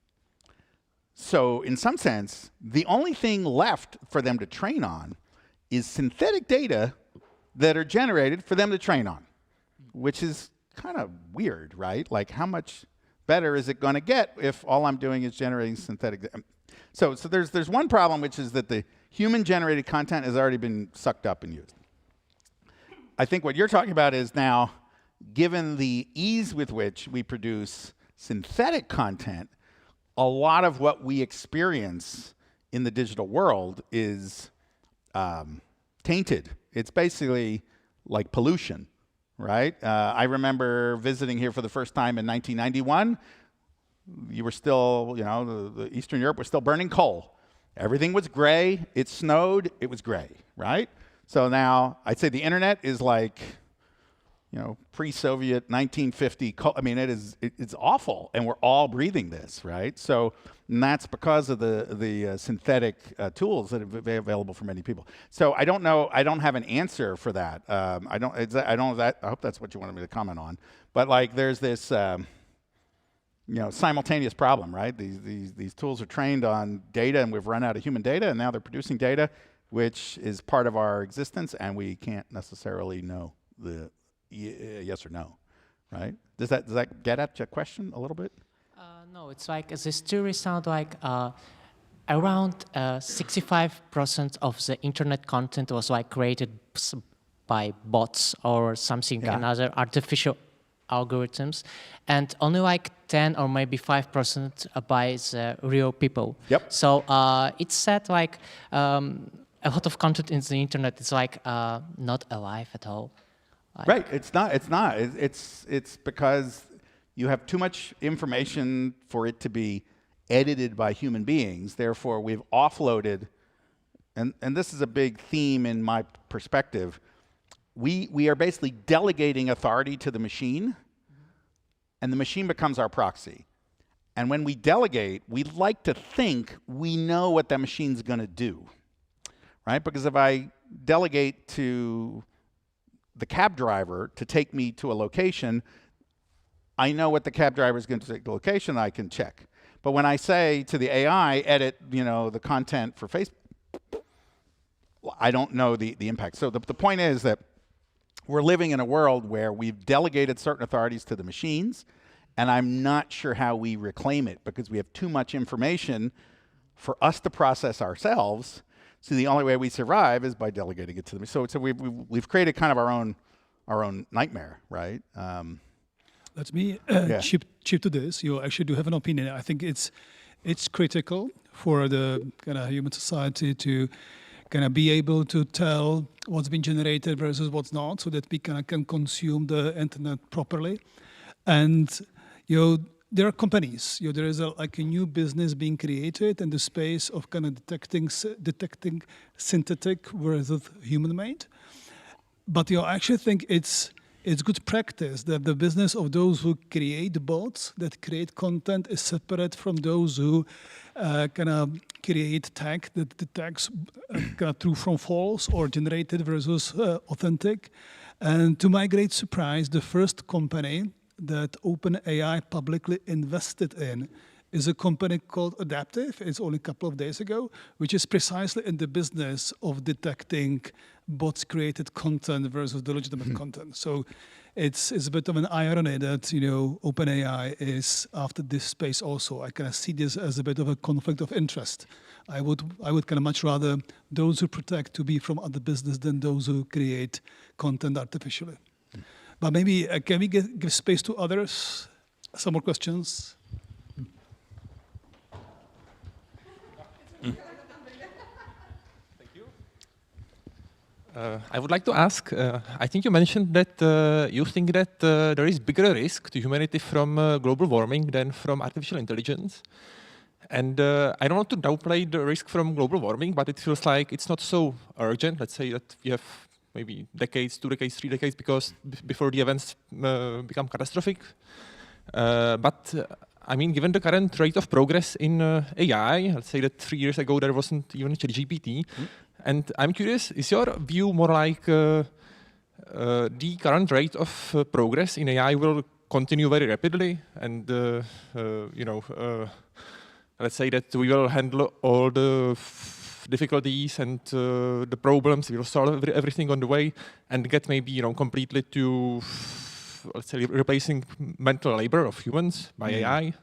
So in some sense, the only thing left for them to train on is synthetic data that are generated for them to train on, which is kind of weird, right? Like how much better is it going to get if all I'm doing is generating synthetic data? So there's one problem, which is that the human-generated content has already been sucked up and used. I think what you're talking about is now, given the ease with which we produce synthetic content, a lot of what we experience in the digital world is tainted. It's basically like pollution, right? I remember visiting here for the first time in 1991. You were still, the Eastern Europe was still burning coal. Everything was gray. It snowed. It was gray, right? So now I'd say the internet is like, pre-Soviet 1950. I mean, it's awful, and we're all breathing this, right? So and that's because of the synthetic tools that are available for many people. So I don't know. I don't have an answer for that. I hope that's what you wanted me to comment on. But like, there's this. Simultaneous problem, right? These tools are trained on data, and we've run out of human data, and now they're producing data, which is part of our existence, and we can't necessarily know the yes or no, right? Does that get at your question a little bit? No, it's like this theory sounds like around 65% of the internet content was like created by bots or something, another artificial algorithms, and only like 10 or maybe 5% by the real people. Yep. So it's said like a lot of content in the internet is like not alive at all. Like, right. It's not. It's because you have too much information for it to be edited by human beings. Therefore, we've offloaded, and this is a big theme in my perspective. We are basically delegating authority to the machine, and the machine becomes our proxy. And when we delegate, we like to think we know what that machine's going to do, right? Because if I delegate to the cab driver to take me to a location, I know what the cab driver is going to take the location, I can check. But when I say to the AI, edit, the content for Facebook, I don't know the impact. So the point is that we're living in a world where we've delegated certain authorities to the machines, and I'm not sure how we reclaim it because we have too much information for us to process ourselves. So the only way we survive is by delegating it to them. So we've created kind of our own nightmare, right? Let me Yeah. chip to this. You actually do have an opinion. I think it's critical for the kind of human society to kind of be able to tell what's been generated versus what's not, so that we can consume the internet properly. And there are companies. There is a new business being created in the space of kind of detecting synthetic versus human-made. But I actually think it's good practice that the business of those who create bots that create content is separate from those who kind of create tag that detects kind of true from false or generated versus authentic. And to my great surprise, the first company that OpenAI publicly invested in is a company called Adaptive. It's only a couple of days ago, which is precisely in the business of detecting bots created content versus the legitimate content. So it's a bit of an irony that OpenAI is after this space also. I kind of see this as a bit of a conflict of interest. I would kind of much rather those who protect to be from other business than those who create content artificially. But maybe can we give space to others? Some more questions? I would like to ask, I think you mentioned that you think that there is bigger risk to humanity from global warming than from artificial intelligence. And I don't want to downplay the risk from global warming, but it feels like it's not so urgent. Let's say that we have maybe decades, 2 decades, 3 decades, because before the events become catastrophic. But I mean, given the current rate of progress in AI, let's say that 3 years ago there wasn't even ChatGPT. And I'm curious, is your view more like the current rate of progress in AI will continue very rapidly, and let's say that we will handle all the difficulties and the problems, we will solve everything on the way, and get maybe completely to, let's say, replacing mental labor of humans by AI?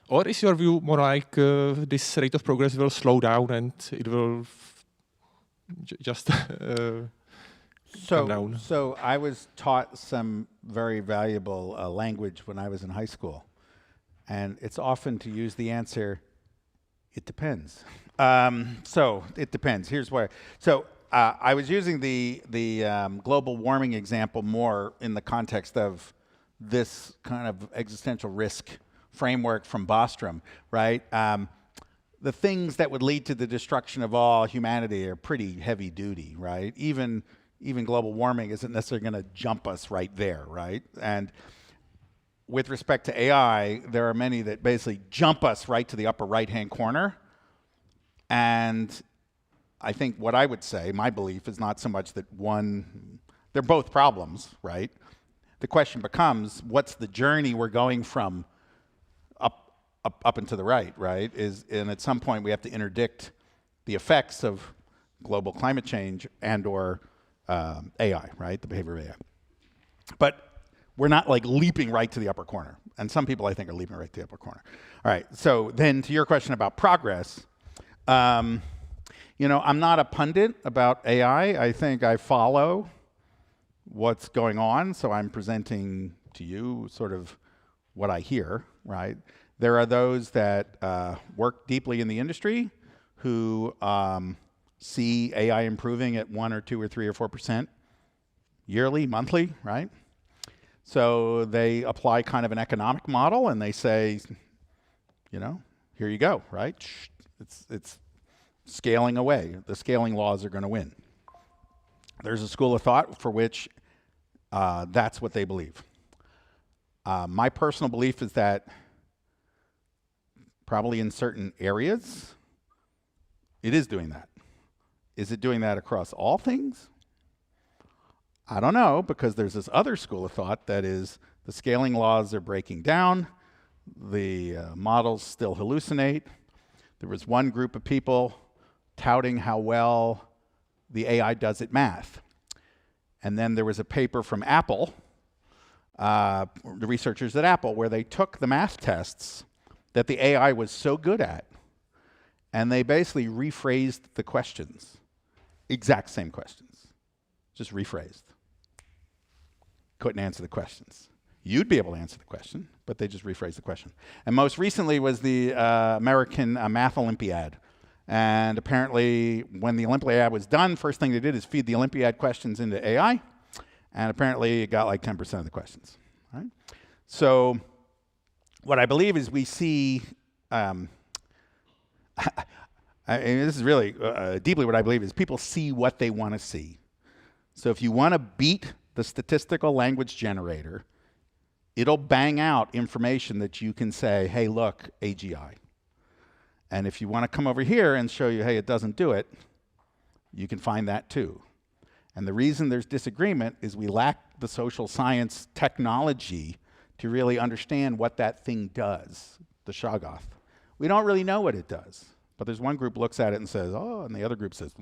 Or is your view more like this rate of progress will slow down and it will just come down? So I was taught some very valuable language when I was in high school, and it's often to use the answer, it depends. So it depends. Here's why. So I was using the global warming example more in the context of this kind of existential risk framework from Bostrom, right? The things that would lead to the destruction of all humanity are pretty heavy duty, right? Even global warming isn't necessarily going to jump us right there, right? And with respect to AI, there are many that basically jump us right to the upper right-hand corner. And I think what I would say, my belief, is not so much that they're both problems, right? The question becomes, what's the journey we're going from up and to the right, right? And at some point we have to interdict the effects of global climate change and or AI, right? The behavior of AI. But we're not like leaping right to the upper corner. And some people I think are leaping right to the upper corner. All right, so then to your question about progress, I'm not a pundit about AI. I think I follow what's going on, so I'm presenting to you sort of what I hear, right? There are those that work deeply in the industry who see AI improving at 1 or 2 or 3 or 4% yearly, monthly, right? So they apply kind of an economic model and they say, here you go, right? It's scaling away. The scaling laws are going to win. There's a school of thought for which that's what they believe. My personal belief is that probably in certain areas, it is doing that. Is it doing that across all things? I don't know, because there's this other school of thought that is The scaling laws are breaking down. The models still hallucinate. There was one group of people touting how well the AI does at math. And then there was a paper from Apple, the researchers at Apple, where they took the math tests that the AI was so good at, and they basically rephrased the questions. Exact same questions, just rephrased. Couldn't answer the questions. You'd be able to answer the question, but they just rephrased the question. And most recently was the American Math Olympiad. And apparently, when the Olympiad was done, first thing they did is feed the Olympiad questions into AI. And apparently, it got like 10% of the questions. Right? So what I believe is we see, and this is really deeply what I believe is people see what they want to see. So if you want to beat the statistical language generator, it'll bang out information that you can say, hey, look, AGI. And if you want to come over here and show you, hey, it doesn't do it, you can find that too. And the reason there's disagreement is we lack the social science technology to really understand what that thing does, the Shoggoth. We don't really know what it does. But there's one group looks at it and says, oh, and the other group says,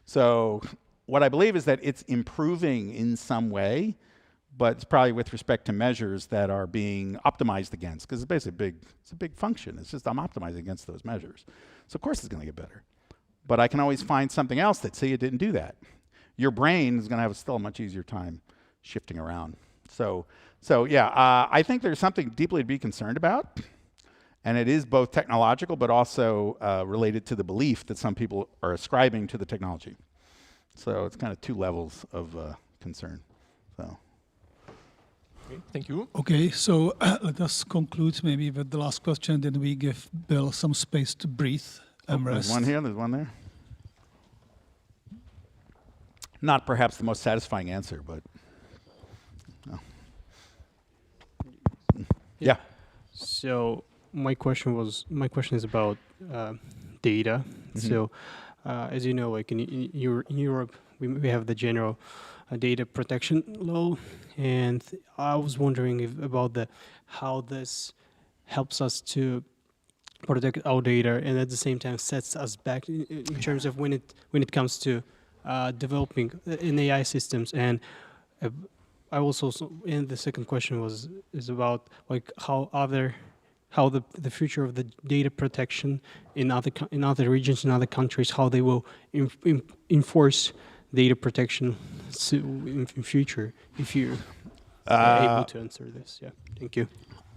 So what I believe is that it's improving in some way, but it's probably with respect to measures that are being optimized against, because it's basically it's a big function. It's just I'm optimizing against those measures. So of course it's going to get better. But I can always find something else that, see, it didn't do that. Your brain is going to have still a much easier time shifting around. So yeah, I think there's something deeply to be concerned about. And it is both technological, but also related to the belief that some people are ascribing to the technology. So it's kind of two levels of concern. So. Okay, thank you. Okay, so let us conclude maybe with the last question, then we give Bill some space to breathe and rest. There's one here, there's one there. Not perhaps the most satisfying answer, but no. Yeah. So my question is about data. Mm-hmm. So as you know, like in Europe, we have the general data protection law, and I was wondering about how this helps us to protect our data, and at the same time sets us back in terms of when it comes to developing in AI systems. And I also, and the second question is about like how the future of the data protection in other regions, in other countries, how they will enforce data protection in future, if you are able to answer this. Yeah, thank you.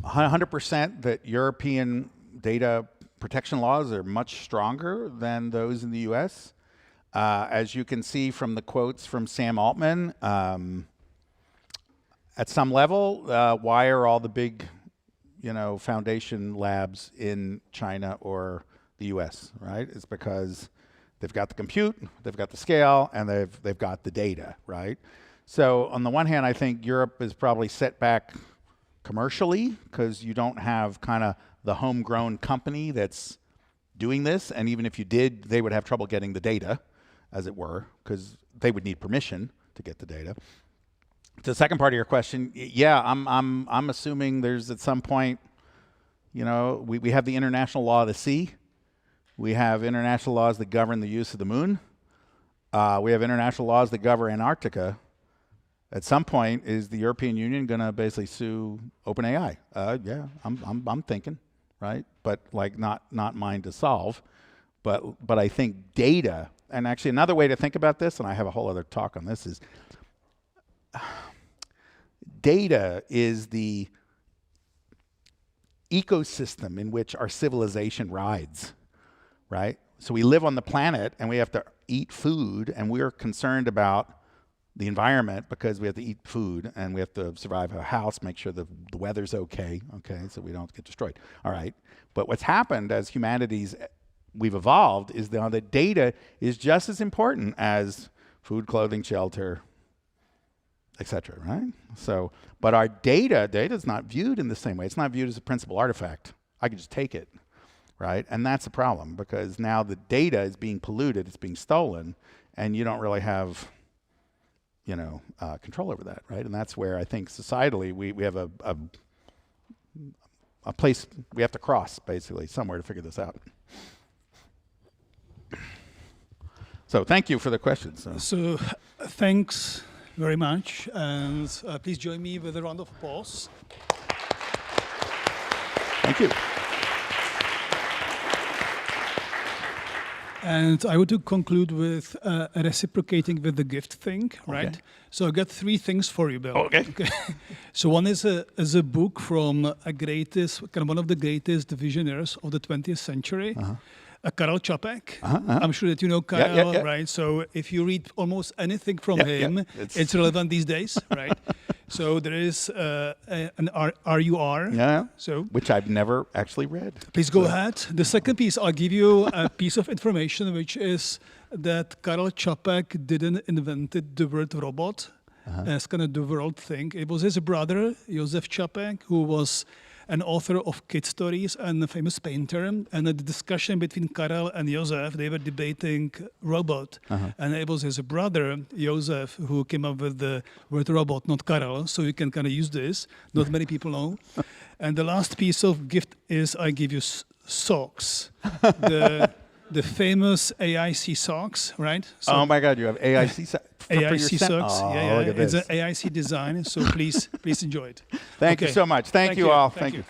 100% that European data protection laws are much stronger than those in the US. As you can see from the quotes from Sam Altman, at some level, why are all the big foundation labs in China or the US, right? It's because they've got the compute, they've got the scale, and they've got the data, right? So on the one hand, I think Europe is probably set back commercially because you don't have kind of the homegrown company that's doing this, and even if you did, they would have trouble getting the data, as it were, because they would need permission to get the data. To the second part of your question, yeah, I'm assuming there's at some point, we have the international law of the sea. We have international laws that govern the use of the moon. We have international laws that govern Antarctica. At some point, is the European Union going to basically sue OpenAI? Yeah, I'm thinking, right? But like not mine to solve. But I think data, and actually another way to think about this, and I have a whole other talk on this, is data is the ecosystem in which our civilization rides, right? So we live on the planet and we have to eat food, and we're concerned about the environment because we have to eat food and we have to survive a house, make sure the weather's okay, so we don't get destroyed. All right, but what's happened as we've evolved is that data is just as important as food, clothing, shelter, etc. Right? So, but our data is not viewed in the same way. It's not viewed as a principal artifact. I can just take it, right? And that's a problem because now the data is being polluted, it's being stolen, and you don't really have control over that, right? And that's where I think societally we have a place we have to cross, basically, somewhere to figure this out. So thank you for the questions. So thanks very much, and please join me with a round of applause. Thank you. And I want to conclude with reciprocating with the gift thing, right? Okay. So I got 3 things for you, Bill. Okay. So one is a book from one of the greatest visionaries of the 20th century, Karel Čapek. I'm sure that you know Karel, yeah. right? So if you read almost anything from Yeah, him, it's relevant these days, right? So there is an RUR. Yeah. So which I've never actually read. please go ahead. The second piece, I'll give you a piece of information, which is that Karel Čapek didn't invent the word robot as kind of the world thing. It was his brother, Josef Čapek, who was an author of kid stories and a famous painter. And the discussion between Karel and Josef, they were debating robot. And it was his brother, Josef, who came up with the word robot, not Karel. So you can kind of use this. Not many people know. And the last piece of gift is I give you socks. The famous AIC socks, right? So Oh my God, you have AIC socks? AIC socks, Oh, yeah. look at It's an this. AIC design, so please enjoy it. Thank you Okay. so much. Thank you all. Thank you.